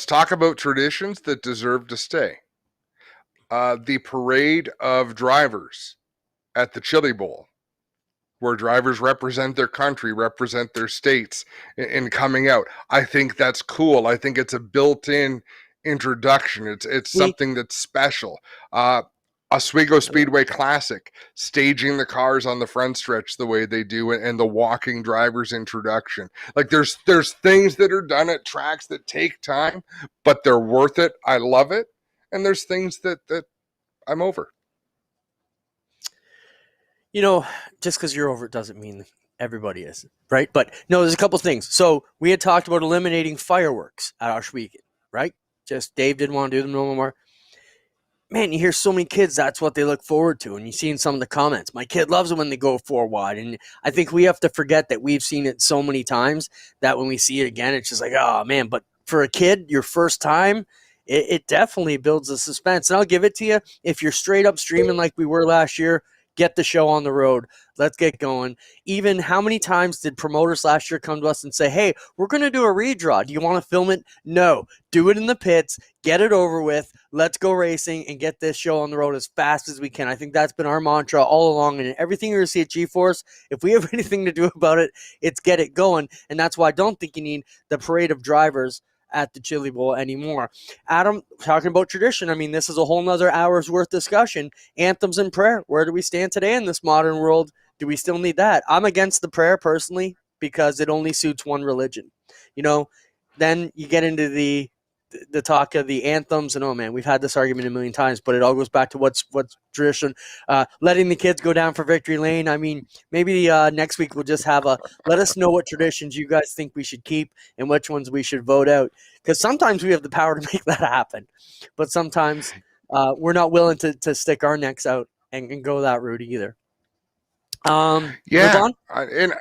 talk about traditions that deserve to stay. The parade of drivers at the Chili Bowl, where drivers represent their country, represent their states in coming out. I think that's cool. I think it's a built-in introduction. It's something that's special. Oswego Speedway Classic, staging the cars on the front stretch the way they do, and the walking driver's introduction. Like there's things that are done at tracks that take time, but they're worth it. I love it. And there's things that I'm over. Just because you're over it doesn't mean everybody is, right? But no, there's a couple things. So we had talked about eliminating fireworks at Oswego, right? Just Dave didn't want to do them no more. man, you hear so many kids, that's what they look forward to. And you see in some of the comments, my kid loves it when they go 4 wide. And I think we have to forget that we've seen it so many times that when we see it again, it's just like, oh, man. But for a kid, your first time, it definitely builds the suspense. And I'll give it to you. If you're straight up streaming like we were last year, get the show on the road. Let's get going. Even how many times did promoters last year come to us and say, hey, we're going to do a redraw. Do you want to film it? No. Do it in the pits. Get it over with. Let's go racing and get this show on the road as fast as we can. I think that's been our mantra all along. And everything you're going to see at G-Force, if we have anything to do about it, it's get it going. And that's why I don't think you need the parade of drivers at the Chili Bowl anymore. Adam, talking about tradition, I mean, this is a whole nother hour's worth discussion. Anthems and prayer. Where do we stand today in this modern world? Do we still need that? I'm against the prayer personally because it only suits one religion. Then you get into the talk of the anthems, and oh man, we've had this argument a million times, but it all goes back to what's tradition. Letting the kids go down for victory lane. I mean, maybe next week we'll just have let us know what traditions you guys think we should keep and which ones we should vote out, because sometimes we have the power to make that happen, but sometimes we're not willing to stick our necks out and go that route either. Yeah, and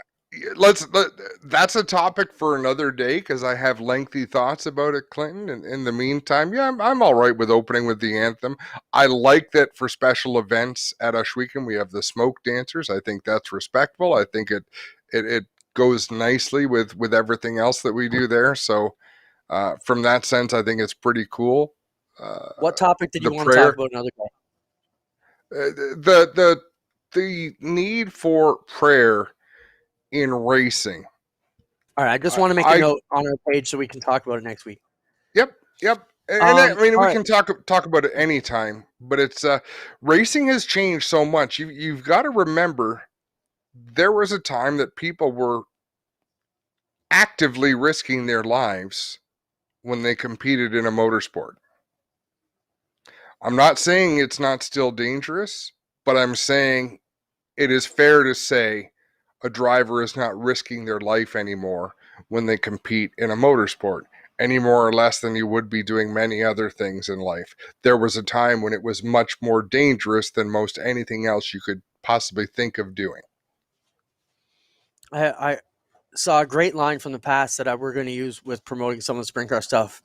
that's a topic for another day, because I have lengthy thoughts about it, Clinton. And in the meantime, yeah, I'm all right with opening with the anthem. I like that for special events at Ushweekend we have the smoke dancers. I think that's respectful. I think it goes nicely with everything else that we do there. So from that sense, I think it's pretty cool. What topic did you want to talk about another day? The need for prayer in racing. All right, I just want to make a note on our page so we can talk about it next week. Yep. And I mean, we can talk about it anytime, but it's racing has changed so much. You've got to remember, there was a time that people were actively risking their lives when they competed in a motorsport. I'm not saying it's not still dangerous, but I'm saying it is fair to say a driver is not risking their life anymore when they compete in a motorsport, any more or less than you would be doing many other things in life. There was a time when it was much more dangerous than most anything else you could possibly think of doing. I saw a great line from the past that we're going to use with promoting some of the sprint car stuff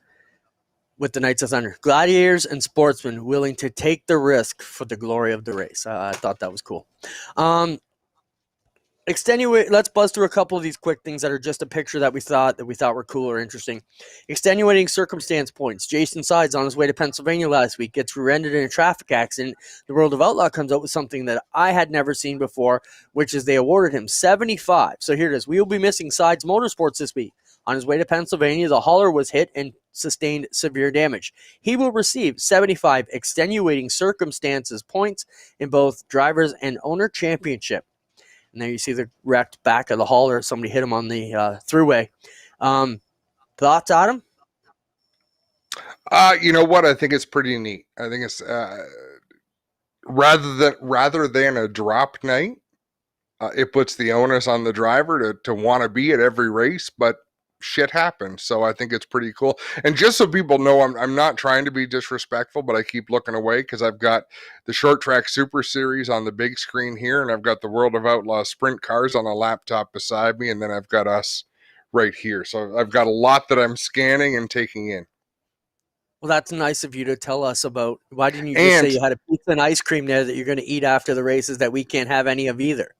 with the Knights of Thunder. Gladiators and sportsmen willing to take the risk for the glory of the race. I thought that was cool. Let's buzz through a couple of these quick things that are just a picture that we thought were cool or interesting. Extenuating circumstance points. Jason Sides on his way to Pennsylvania last week gets rear-ended in a traffic accident. The World of Outlaw comes out with something that I had never seen before, which is they awarded him 75. So here it is. We will be missing Sides Motorsports this week. On his way to Pennsylvania, the hauler was hit and sustained severe damage. He will receive 75 extenuating circumstances points in both drivers and owner championship. And there you see the wrecked back of the hauler. Somebody hit him on the throughway. Thoughts, Adam? You know what? I think it's pretty neat. I think it's rather than a drop night, it puts the onus on the driver to want to be at every race, but shit happens. So I think it's pretty cool. And just so people know, I'm not trying to be disrespectful, but I keep looking away because I've got the Short Track Super Series on the big screen here, and I've got the World of Outlaw sprint cars on a laptop beside me, and then I've got us right here. So I've got a lot that I'm scanning and taking in. Well, that's nice of you to tell us about. Why didn't you just say you had a pizza and ice cream there that you're going to eat after the races that we can't have any of either?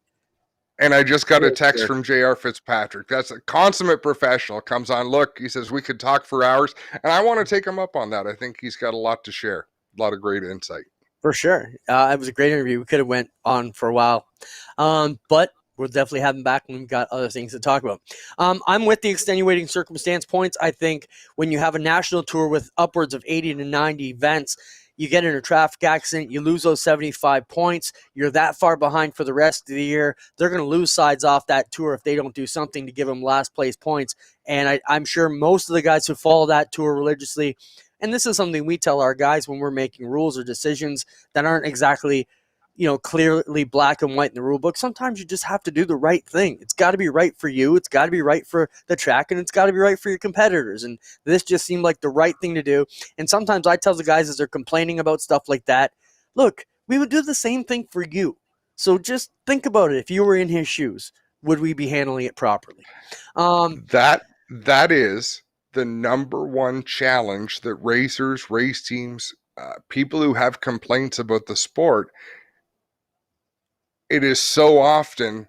And I just got a text from J.R. Fitzpatrick. That's a consummate professional. Comes on, look, he says, we could talk for hours. And I want to take him up on that. I think he's got a lot to share, a lot of great insight. For sure. It was a great interview. We could have went on for a while. But we'll definitely have him back when we've got other things to talk about. I'm with the extenuating circumstance points. I think when you have a national tour with upwards of 80 to 90 events, you get in a traffic accident, you lose those 75 points, you're that far behind for the rest of the year. They're going to lose sides off that tour if they don't do something to give them last place points. And I'm sure most of the guys who follow that tour religiously, and this is something we tell our guys when we're making rules or decisions that aren't exactly clearly black and white in the rule book. Sometimes you just have to do the right thing. It's got to be right for you. It's got to be right for the track, and it's got to be right for your competitors. And this just seemed like the right thing to do. And sometimes I tell the guys as they're complaining about stuff like that, look, we would do the same thing for you. So just think about it. If you were in his shoes, would we be handling it properly? That is the number one challenge that racers, race teams, people who have complaints about the sport, it is so often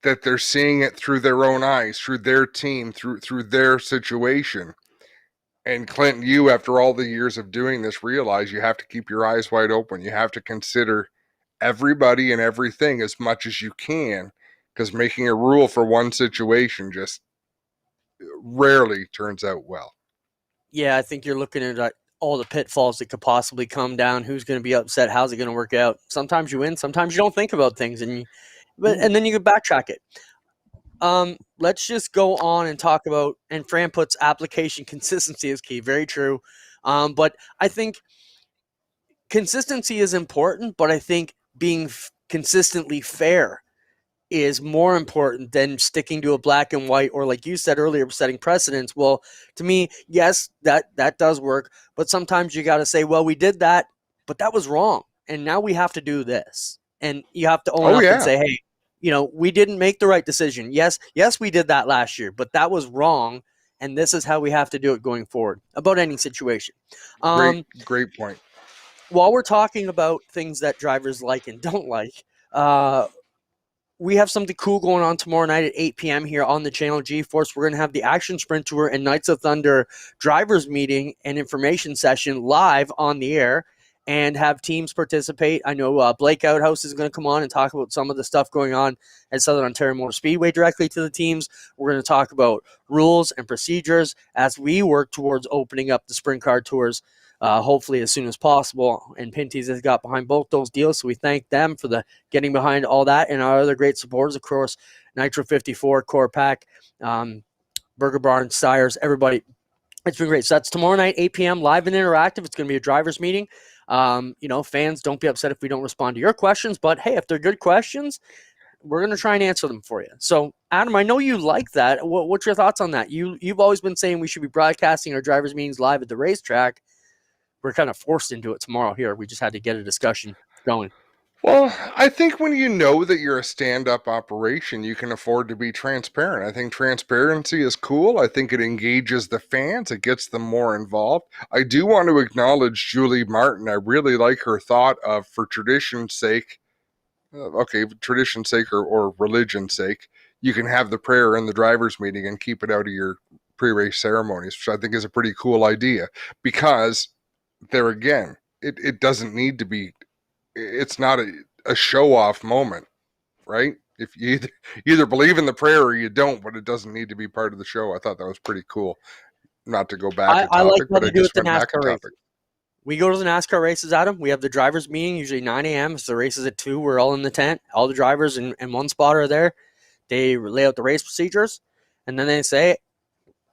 that they're seeing it through their own eyes, through their team, through their situation. And Clint, you, after all the years of doing this, realize you have to keep your eyes wide open. You have to consider everybody and everything as much as you can, because making a rule for one situation just rarely turns out well. Yeah, I think you're looking at all the pitfalls that could possibly come down. Who's going to be upset? How's it going to work out? Sometimes you win. Sometimes you don't think about things, and then you can backtrack it. Let's just go on and talk about, and Fran puts application consistency is key. Very true. But I think consistency is important, but I think being consistently fair is more important than sticking to a black and white, or like you said earlier, setting precedents. Well, to me, yes, that does work. But sometimes you got to say, well, we did that, but that was wrong. And now we have to do this. And you have to own up and say, hey, we didn't make the right decision. Yes, we did that last year, but that was wrong. And this is how we have to do it going forward about any situation. Great point. While we're talking about things that drivers like and don't like, we have something cool going on tomorrow night at 8 p.m. here on the channel G-Force. We're going to have the Action Sprint Tour and Knights of Thunder drivers meeting and information session live on the air, and have teams participate. I know Blake Outhouse is going to come on and talk about some of the stuff going on at Southern Ontario Motor Speedway directly to the teams. We're going to talk about rules and procedures as we work towards opening up the sprint car tours, hopefully as soon as possible. And Pinty's has got behind both those deals, so we thank them for the getting behind all that, and our other great supporters, of course, Nitro 54, Core Pack, Burger Barn, Sires, everybody. It's been great. So that's tomorrow night, 8 p.m., live and interactive. It's going to be a driver's meeting. Fans, don't be upset if we don't respond to your questions, but hey, if they're good questions, we're going to try and answer them for you. So, Adam, I know you like that. What's your thoughts on that? You've always been saying we should be broadcasting our drivers' meetings live at the racetrack. We're kind of forced into it tomorrow here. We just had to get a discussion going. Well, I think when you know that you're a stand-up operation, you can afford to be transparent. I think transparency is cool. I think it engages the fans. It gets them more involved. I do want to acknowledge Julie Martin. I really like her thought of, for tradition's sake, tradition's sake or religion's sake, you can have the prayer in the driver's meeting and keep it out of your pre-race ceremonies, which I think is a pretty cool idea, because there again, it doesn't need to be, it's not a show-off moment, right? If you either believe in the prayer or you don't, but it doesn't need to be part of the show. I thought that was pretty cool. Not to go back I like but I just went back to topic. We go to the NASCAR races, Adam. We have the drivers meeting, usually 9 a.m. It's the races at 2. We're all in the tent. All the drivers in one spot are there. They lay out the race procedures, and then they say,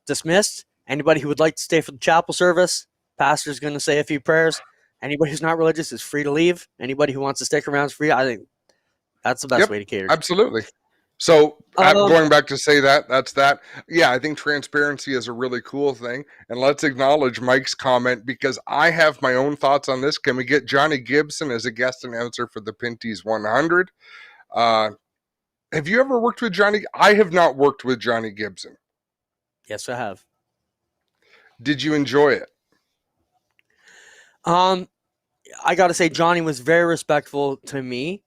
dismissed. Anybody who would like to stay for the chapel service, pastor's going to say a few prayers. Anybody who's not religious is free to leave. Anybody who wants to stick around is free. I think that's the best way to cater. Absolutely. So going back to say that's that. Yeah, I think transparency is a really cool thing. And let's acknowledge Mike's comment, because I have my own thoughts on this. Can we get Johnny Gibson as a guest announcer for the Pinty's 100? Have you ever worked with Johnny? I have not worked with Johnny Gibson. Yes, I have. Did you enjoy it? I got to say, Johnny was very respectful to me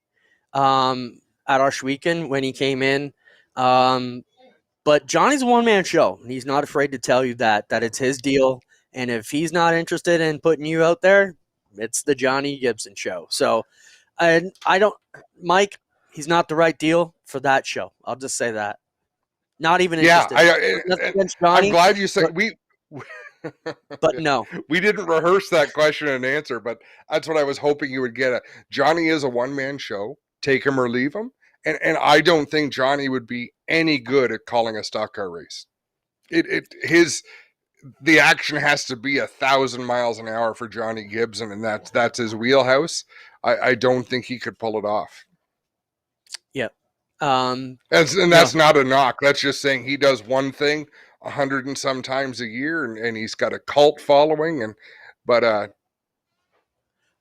at our weekend when he came in. But Johnny's a one-man show. He's not afraid to tell you that it's his deal. And if he's not interested in putting you out there, it's the Johnny Gibson show. So I don't, Mike, he's not the right deal for that show. I'll just say that. Not even interested. I'm glad you said but no, we didn't rehearse that question and answer, but that's what I was hoping you would get at. Johnny is a one-man show. Take him or leave him. And I don't think Johnny would be any good at calling a stock car race. The action has to be 1,000 miles an hour for Johnny Gibson, and that's his wheelhouse. I don't think he could pull it off. Yep. And that's not a knock. That's just saying he does one thing 100 and some times a year, and he's got a cult following. But I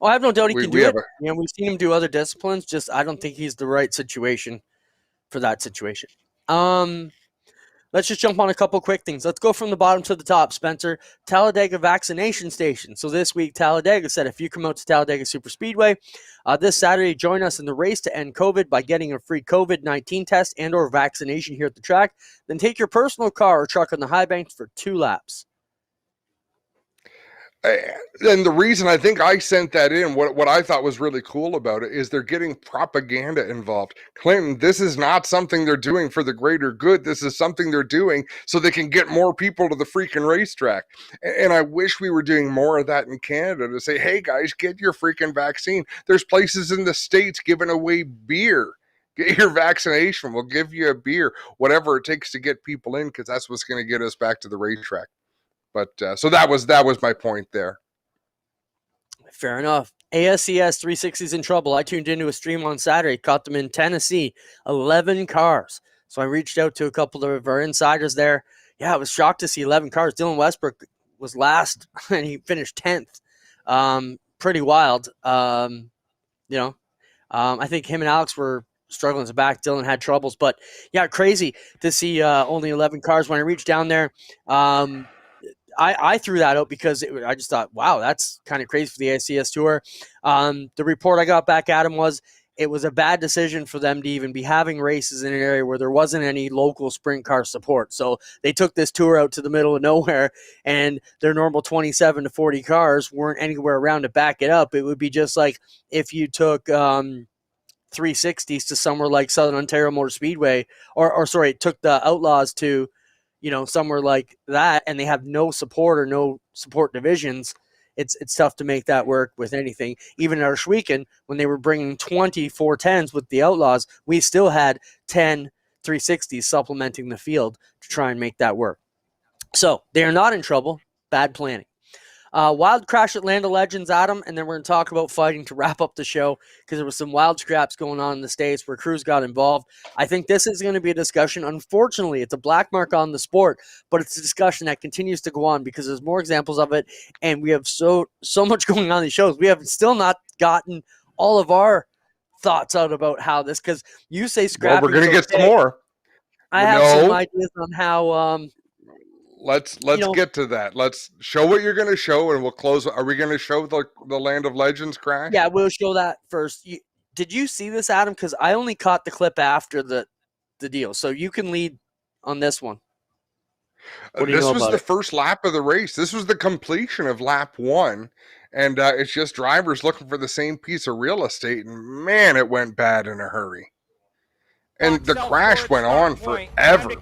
have no doubt he can do it. a, We've seen him do other disciplines. Just I don't think he's the right situation for that situation. Let's just jump on a couple quick things. Let's go from the bottom to the top, Spencer. Talladega vaccination station. So this week, Talladega said if you come out to Talladega Super Speedway this Saturday, join us in the race to end COVID by getting a free COVID-19 test and or vaccination here at the track. Then take your personal car or truck on the high banks for 2 laps. And the reason I think I sent that in, what I thought was really cool about it, is they're getting propaganda involved. Clinton, this is not something they're doing for the greater good. This is something they're doing so they can get more people to the freaking racetrack. And I wish we were doing more of that in Canada to say, hey guys, get your freaking vaccine. There's places in the States giving away beer. Get your vaccination. We'll give you a beer, whatever it takes to get people in, because that's what's going to get us back to the racetrack. But so that was my point there. Fair enough. ASCS 360's in trouble. I tuned into a stream on Saturday, caught them in Tennessee, 11 cars. So I reached out to a couple of our insiders there. Yeah, I was shocked to see 11 cars. Dylan Westbrook was last, and he finished 10th. Pretty wild. I think him and Alex were struggling to back. Dylan had troubles. But, yeah, crazy to see only 11 cars. When I reached down there, I threw that out because I just thought, wow, that's kind of crazy for the ACS Tour. The report I got back at him was it was a bad decision for them to even be having races in an area where there wasn't any local sprint car support. So they took this tour out to the middle of nowhere, and their normal 27 to 40 cars weren't anywhere around to back it up. It would be just like if you took 360s to somewhere like Southern Ontario Motor Speedway, took the Outlaws to somewhere like that, and they have no support or no support divisions. It's tough to make that work with anything. Even at our weekend, when they were bringing 20 410s with the Outlaws, we still had 10 360s supplementing the field to try and make that work. So they are not in trouble. Bad planning. Wild crash at Land of Legends, Adam, and then we're going to talk about fighting to wrap up the show because there was some wild scraps going on in the States where crews got involved. I think this is going to be a discussion. Unfortunately, it's a black mark on the sport, but it's a discussion that continues to go on because there's more examples of it, and we have so much going on in these shows. We have still not gotten all of our thoughts out about how this, because you say scrapping. Well, we're going to get some more. I have some ideas on how... Let's get to that. Let's show what you're going to show, and we'll close. Are we going to show the Land of Legends crash? Yeah, we'll show that first. Did you see this, Adam? Because I only caught the clip after the deal, so you can lead on this one. This was the first lap of the race. This was the completion of lap 1, and it's just drivers looking for the same piece of real estate, and man, it went bad in a hurry. And the crash went on forever.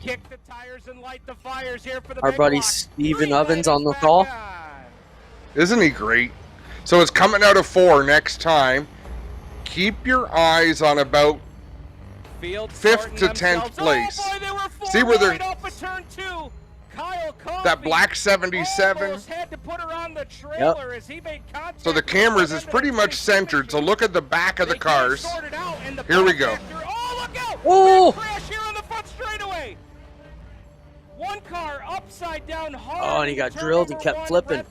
Our buddy Steven Ovens on the call. Isn't he great? So it's coming out of 4 next time. Keep your eyes on about 5th to 10th place. See where they're... That black 77. Yep. So the cameras is pretty much centered. So look at the back of the cars. Here we go. Oh! Crash here on the front straightaway. One car upside down hard. Oh, and he got drilled and kept flipping.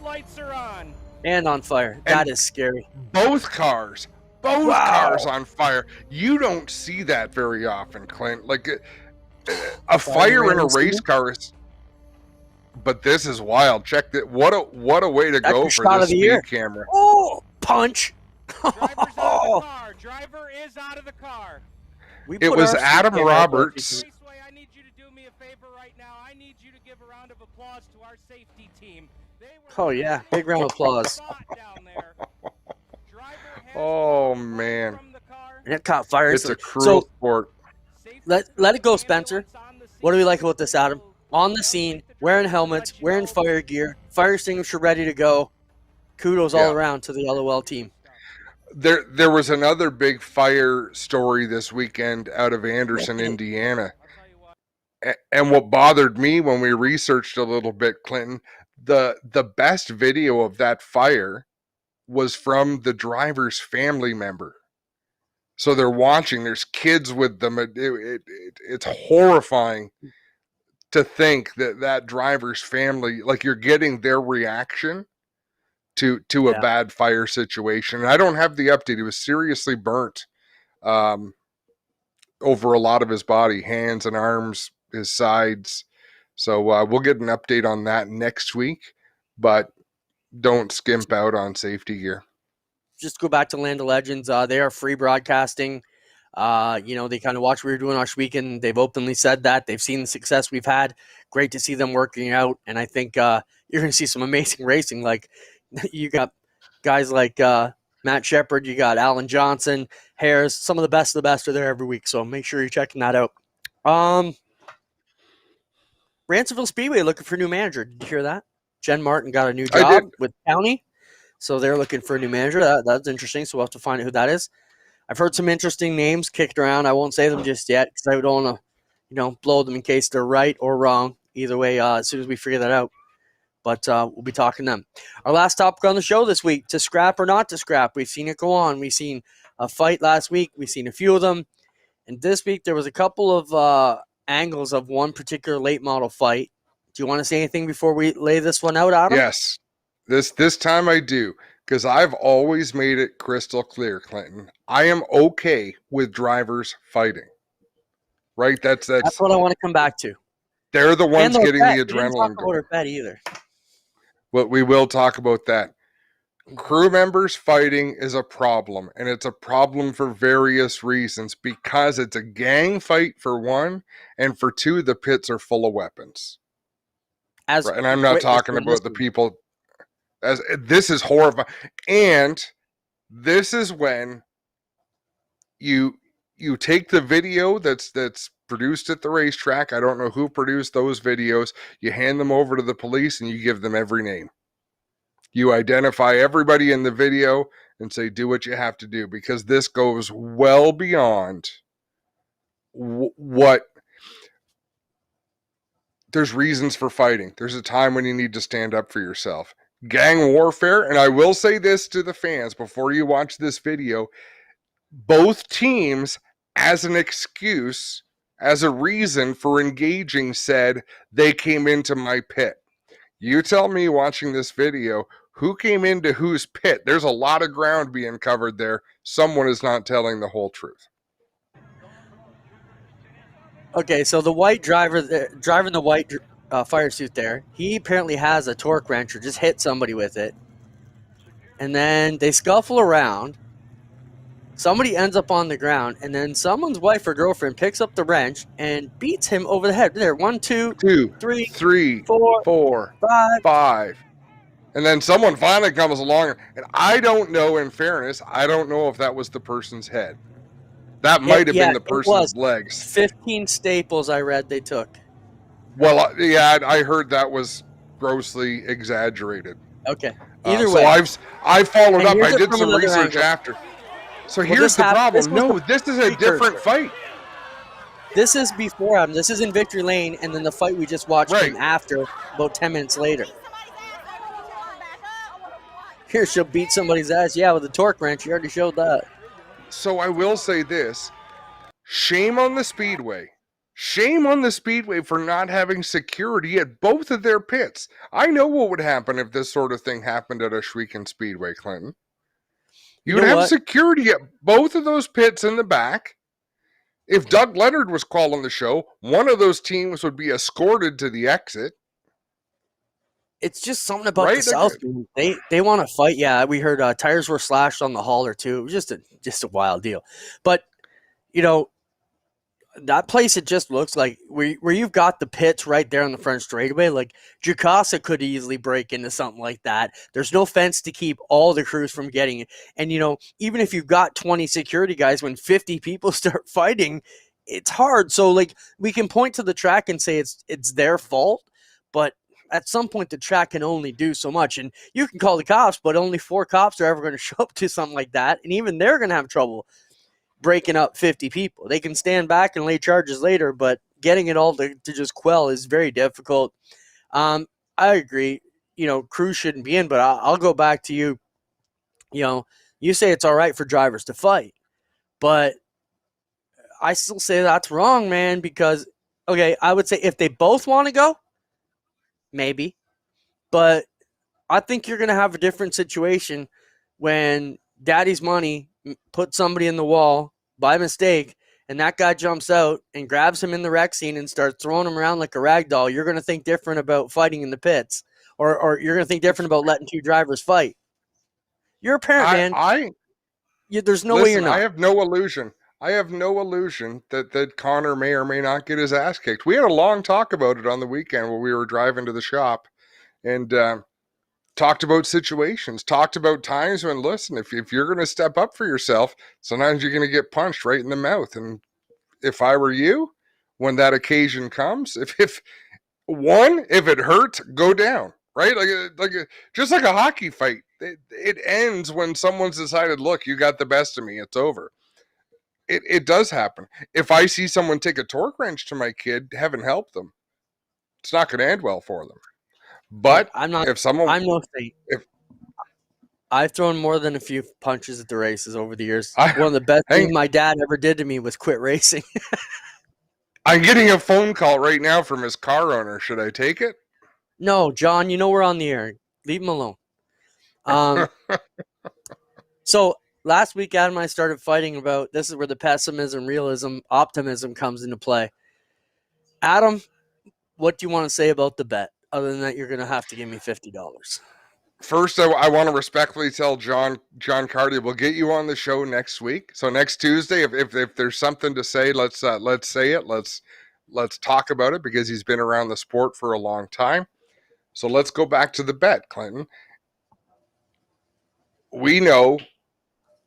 And on fire. That is scary. Both cars on fire. You don't see that very often, Clint. Like a fire in a race car is... But this is wild. Check that. What a way to go for this speed camera. Oh, punch. Driver's out of the car. Driver is out of the car. It was Adam Roberts. I need you to do me a favor right now. I need you to give a round of applause to our safety team. Oh, yeah. Big round of applause. Oh, man. And it caught fire. It's a cruel sport. Let it go, Spencer. What do we like about this, Adam? On the scene, wearing helmets, wearing fire gear, fire extinguisher ready to go. Kudos all around to the LOL team. There was another big fire story this weekend out of Anderson, Indiana. And what bothered me when we researched a little bit, Clinton, the best video of that fire was from the driver's family member. So they're watching. There's kids with them. It's horrifying to think that driver's family, like, you're getting their reaction to a bad fire situation. And I don't have the update. He was seriously burnt over a lot of his body, hands and arms, his sides. So we'll get an update on that next week, but don't skimp out on safety gear. Just go back to Land of Legends. They are free broadcasting. They kind of watch what we were doing last weekend. They've openly said that. They've seen the success we've had. Great to see them working out. And I think you're going to see some amazing racing. Like, you got guys like Matt Shepard, you got Alan Johnson, Harris. Some of the best are there every week. So make sure you're checking that out. Ransomville Speedway looking for a new manager. Did you hear that? Jen Martin got a new job with County. So they're looking for a new manager. That's interesting. So we'll have to find out who that is. I've heard some interesting names kicked around. I won't say them just yet because I don't want to, blow them in case they're right or wrong. Either way, as soon as we figure that out. But we'll be talking to them. Our last topic on the show this week, to scrap or not to scrap. We've seen it go on. We've seen a fight last week. We've seen a few of them. And this week there was a couple of angles of one particular late model fight. Do you want to say anything before we lay this one out, Adam? Yes. This time I do, because I've always made it crystal clear, Clinton. I am okay with drivers fighting. Right? That's what I want to come back to. They're the ones getting the adrenaline going. Bet either. But we will talk about that. Crew members fighting is a problem, and it's a problem for various reasons, because it's a gang fight for one, and for two, the pits are full of weapons. Right? And I'm not talking about the people. As this is horrifying, and this is when you take the video that's produced at the racetrack. I don't know who produced those videos. You hand them over to the police and you give them every name. You identify everybody in the video and say, do what you have to do, because this goes well beyond what. There's reasons for fighting. There's a time when you need to stand up for yourself. Gang warfare, and I will say this to the fans before you watch this video, both teams, as an excuse, as a reason for engaging, said they came into my pit. You tell me, watching this video, who came into whose pit? There's a lot of ground being covered there. Someone is not telling the whole truth. Okay, so the white driver driving the white fire suit there, he apparently has a torque wrench or just hit somebody with it. And then they scuffle around. Somebody ends up on the ground, and then someone's wife or girlfriend picks up the wrench and beats him over the head. There, 1, 2, 3, 4, 5. And then someone finally comes along, and I don't know, in fairness, I don't know if that was the person's head. That might have been the person's legs. 15 staples I read they took. Well, yeah, I heard that was grossly exaggerated. Okay. Either way. So I've followed up. I did some research after. So here's the problem. This is a different fight. This is before him. This is in Victory Lane, and then the fight we just watched came after, about 10 minutes later. Here, she'll beat somebody's ass. Yeah, with a torque wrench. You already showed that. So I will say this. Shame on the Speedway. Shame on the Speedway for not having security at both of their pits. I know what would happen if this sort of thing happened at a Shweekan Speedway, Clinton. You would have security at both of those pits in the back. If Doug Leonard was calling the show, one of those teams would be escorted to the exit. It's just something about the South. They want to fight. Yeah, we heard tires were slashed on the hauler too. It was just a wild deal. But, that place, it just looks like where you've got the pits right there on the front straightaway. Like, Jacasa could easily break into something like that. There's no fence to keep all the crews from getting it. And, even if you've got 20 security guys, when 50 people start fighting, it's hard. So, we can point to the track and say it's their fault, but at some point the track can only do so much. And you can call the cops, but only 4 cops are ever going to show up to something like that. And even they're going to have trouble breaking up 50 people. They can stand back and lay charges later, but getting it all to just quell is very difficult. I agree. Crews shouldn't be in, but I'll go back to you. you say it's all right for drivers to fight, but I still say that's wrong, man, because, okay, I would say if they both want to go, maybe, but I think you're going to have a different situation when daddy's money put somebody in the wall by mistake and that guy jumps out and grabs him in the wreck scene and starts throwing him around like a rag doll. You're going to think different about fighting in the pits, or you're going to think different about letting two drivers fight. You're a parent, man. There's no way you're not. I have no illusion. that Connor may or may not get his ass kicked. We had a long talk about it on the weekend when we were driving to the shop, and talked about situations, talked about times when, listen, if you're going to step up for yourself, sometimes you're going to get punched right in the mouth. And if I were you, when that occasion comes, if it hurts, go down, right? Just like a hockey fight, it ends when someone's decided, look, you got the best of me, it's over. It does happen. If I see someone take a torque wrench to my kid, heaven help them. It's not going to end well for them. But I'm no saint. I've thrown more than a few punches at the races over the years. One of the best things my dad ever did to me was quit racing. I'm getting a phone call right now from his car owner. Should I take it? No, John, we're on the air. Leave him alone. So last week, Adam and I started fighting about, this is where the pessimism, realism, optimism comes into play. Adam, what do you want to say about the bet? Other than that, you're going to have to give me $50. First, I want to respectfully tell John Carty, we'll get you on the show next week. So next Tuesday, if there's something to say, let's say it. Let's talk about it, because he's been around the sport for a long time. So let's go back to the bet, Clinton. We know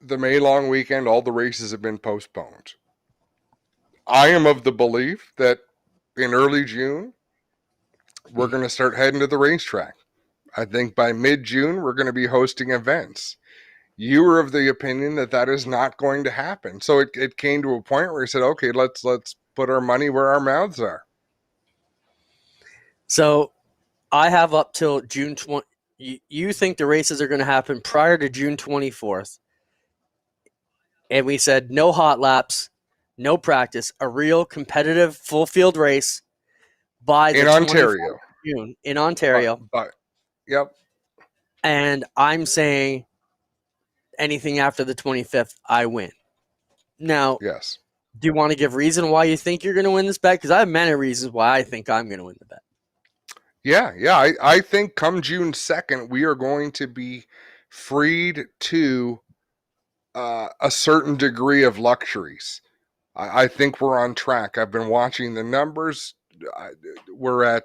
the May long weekend, all the races have been postponed. I am of the belief that in early June, we're going to start heading to the racetrack. I think by mid-June, we're going to be hosting events. You were of the opinion that is not going to happen. So it came to a point where he said, okay, let's put our money where our mouths are. So I have up till June 20. You think the races are going to happen prior to June 24th. And we said no hot laps, no practice, a real competitive full field race by the Ontario. June in Ontario. Yep. And I'm saying anything after the 25th, I win. Now, yes. Do you want to give reason why you think you're going to win this bet? Because I have many reasons why I think I'm going to win the bet. Yeah. I think come June 2nd, we are going to be freed to a certain degree of luxuries. I think we're on track. I've been watching the numbers. We're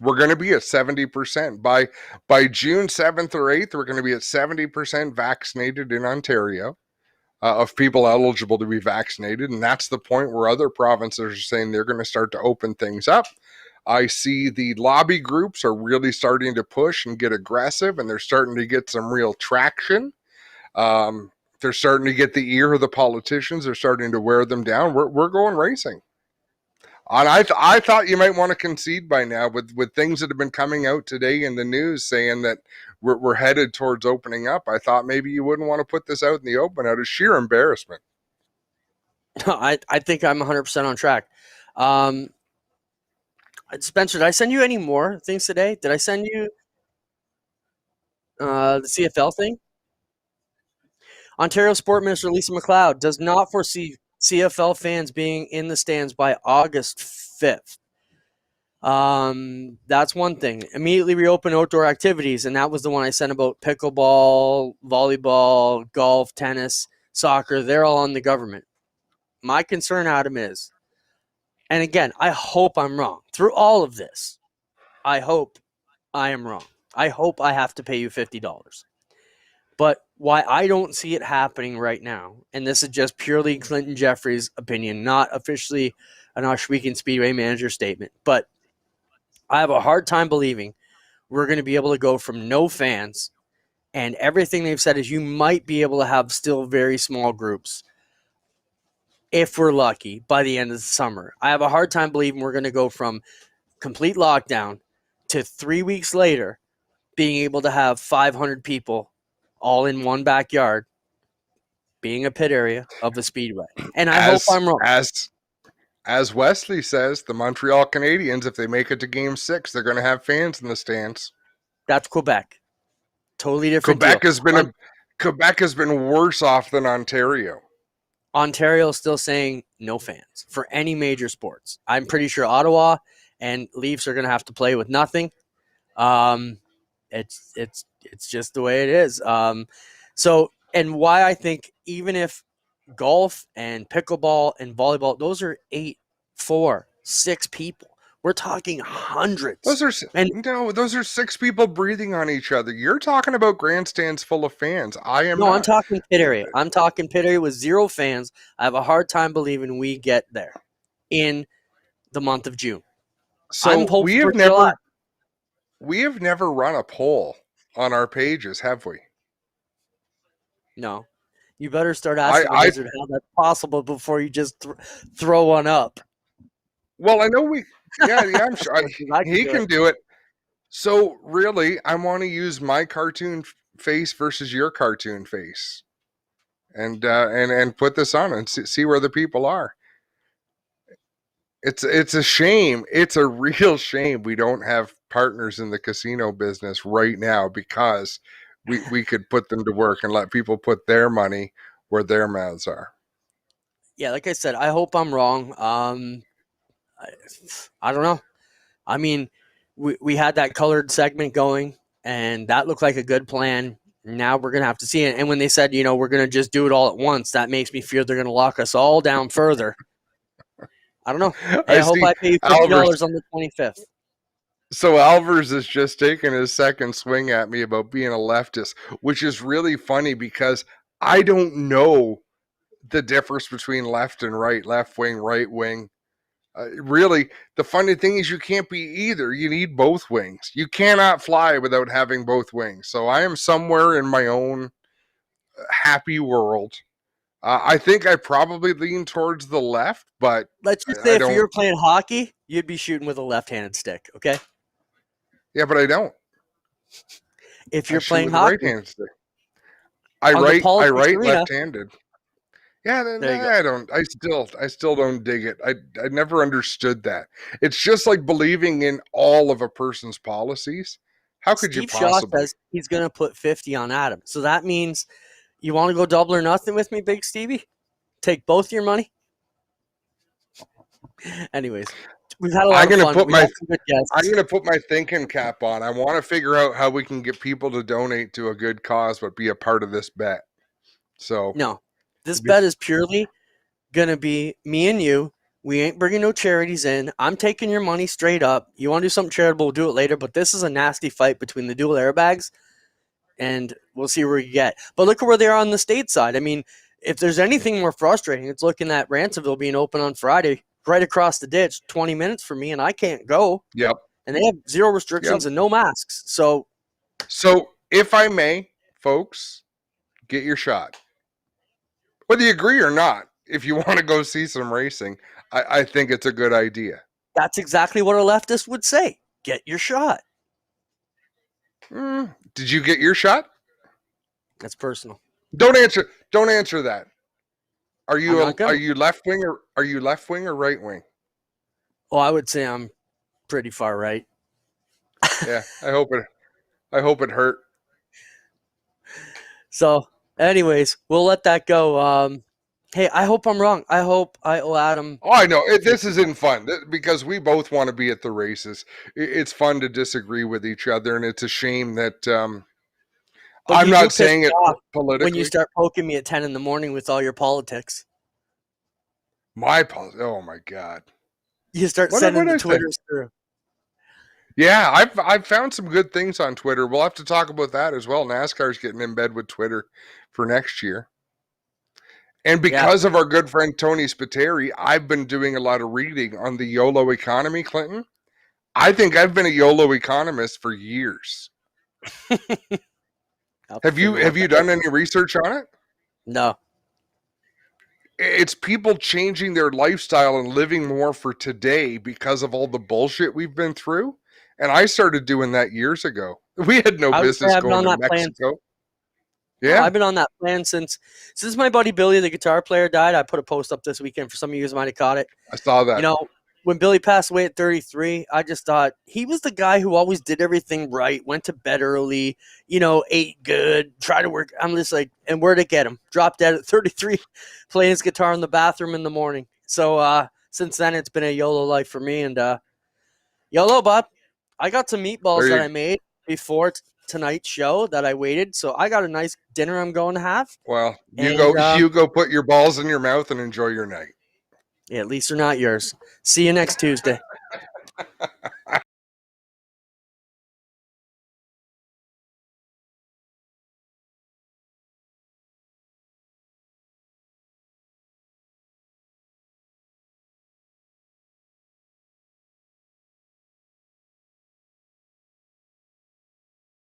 going to be at 70%. By June 7th or 8th, we're going to be at 70% vaccinated in Ontario of people eligible to be vaccinated. And that's the point where other provinces are saying they're going to start to open things up. I see the lobby groups are really starting to push and get aggressive, and they're starting to get some real traction. They're starting to get the ear of the politicians. They're starting to wear them down. We're going racing. And I thought you might want to concede by now with things that have been coming out today in the news saying that we're headed towards opening up. I thought maybe you wouldn't want to put this out in the open out of sheer embarrassment. I think I'm 100% on track. Spencer, did I send you any more things today? Did I send you the CFL thing? Ontario Sport Minister Lisa MacLeod does not foresee CFL fans being in the stands by August 5th. That's one thing. Immediately reopen outdoor activities, and that was the one I sent about pickleball, volleyball, golf, tennis, soccer. They're all on the government. My concern, Adam, is, and again, I hope I'm wrong. Through all of this, I hope I am wrong. I hope I have to pay you $50. But why I don't see it happening right now, and this is just purely Clinton Geoffrey's opinion, not officially an Oshweekend Speedway manager statement, but I have a hard time believing we're going to be able to go from no fans, and everything they've said is you might be able to have still very small groups if we're lucky by the end of the summer. I have a hard time believing we're going to go from complete lockdown to 3 weeks later being able to have 500 people all in one backyard, being a pit area of a speedway. And I hope I'm wrong. As Wesley says, the Montreal Canadiens, if they make it to Game 6, they're going to have fans in the stands. That's Quebec. Totally different Quebec deal. Quebec has been worse off than Ontario. Ontario is still saying no fans for any major sports. I'm pretty sure Ottawa and Leafs are going to have to play with nothing. It's just the way it is. So, and why I think even if golf and pickleball and volleyball, those are 8, 4, 6 people. We're talking hundreds. Those are 6 people breathing on each other. You're talking about grandstands full of fans. I'm talking pit area. I'm talking pit area with 0 fans. I have a hard time believing we get there in the month of June. So we have never run a poll on our pages, have we? No. You better start asking the Wizard how that's possible before you just throw one up. Well, I know I'm sure he can do it. So really, I want to use my cartoon face versus your cartoon face, and put this on and see where the people are. It's a shame. It's a real shame we don't have partners in the casino business right now, because we could put them to work and let people put their money where their mouths are. Yeah, like I said, I hope I'm wrong. I don't know. I mean, we had that colored segment going, and that looked like a good plan. Now we're going to have to see it. And when they said, we're going to just do it all at once, that makes me fear they're going to lock us all down further. I don't know. Hey, I hope I pay you $50 on the 25th. So Alvers is just taking his second swing at me about being a leftist, which is really funny because I don't know the difference between left and right, left wing, right wing. Really, the funny thing is you can't be either. You need both wings. You cannot fly without having both wings. So I am somewhere in my own happy world. I think I probably lean towards the left, but let's just say if you were playing hockey, you'd be shooting with a left-handed stick, okay? Yeah, but I don't. If you're playing hockey, right-handed stick. I write left-handed. Yeah, I still don't dig it. I never understood that. It's just like believing in all of a person's policies. How could you possibly? Steve Shaw says he's going to put 50 on Adam. So that means you want to go double or nothing with me, Big Stevie? Take both your money? Anyways, we've had a lot of fun. I'm going to put my thinking cap on. I want to figure out how we can get people to donate to a good cause, but be a part of this bet. So no. This bet is purely going to be me and you. We ain't bringing no charities in. I'm taking your money straight up. You want to do something charitable, we'll do it later. But this is a nasty fight between the dual airbags, and we'll see where you get. But look at where they are on the state side. I mean, if there's anything more frustrating, it's looking at Ransomville being open on Friday, right across the ditch, 20 minutes for me, and I can't go. Yep. And they have 0 restrictions and no masks. So if I may, folks, get your shot. Whether you agree or not, if you want to go see some racing, I think it's a good idea. That's exactly what a leftist would say. Get your shot. Did you get your shot? That's personal. Don't answer that. Are you left wing or right wing? Well, I would say I'm pretty far right. Yeah, I hope it hurt. So, anyways, we'll let that go. Hey, I hope I'm wrong. I hope I owe Adam. Oh, I know. This isn't fun because we both want to be at the races. It's fun to disagree with each other, and it's a shame that I'm not saying it politically. When you start poking me at 10 in the morning with all your politics. Oh, my God. You start sending the Twitters through. Yeah, I've found some good things on Twitter. We'll have to talk about that as well. NASCAR's getting in bed with Twitter for next year. And because of our good friend Tony Spiteri, I've been doing a lot of reading on the YOLO economy, Clinton. I think I've been a YOLO economist for years. Have you done any research on it? No. It's people changing their lifestyle and living more for today because of all the bullshit we've been through. And I started doing that years ago. We had no business going to Mexico. Yeah. I've been on that plan since my buddy Billy, the guitar player, died. I put a post up this weekend for some of you guys might have caught it. I saw that. You know, when Billy passed away at 33, I just thought he was the guy who always did everything right, went to bed early, you know, ate good, tried to work. I'm just like, and where'd it get him? Dropped dead at 33, playing his guitar in the bathroom in the morning. So since then, it's been a YOLO life for me. And YOLO, Bob. I got some meatballs that I made before tonight's show that I waited. So I got a nice dinner I'm going to have. Well, you go put your balls in your mouth and enjoy your night. Yeah, at least they're not yours. See you next Tuesday.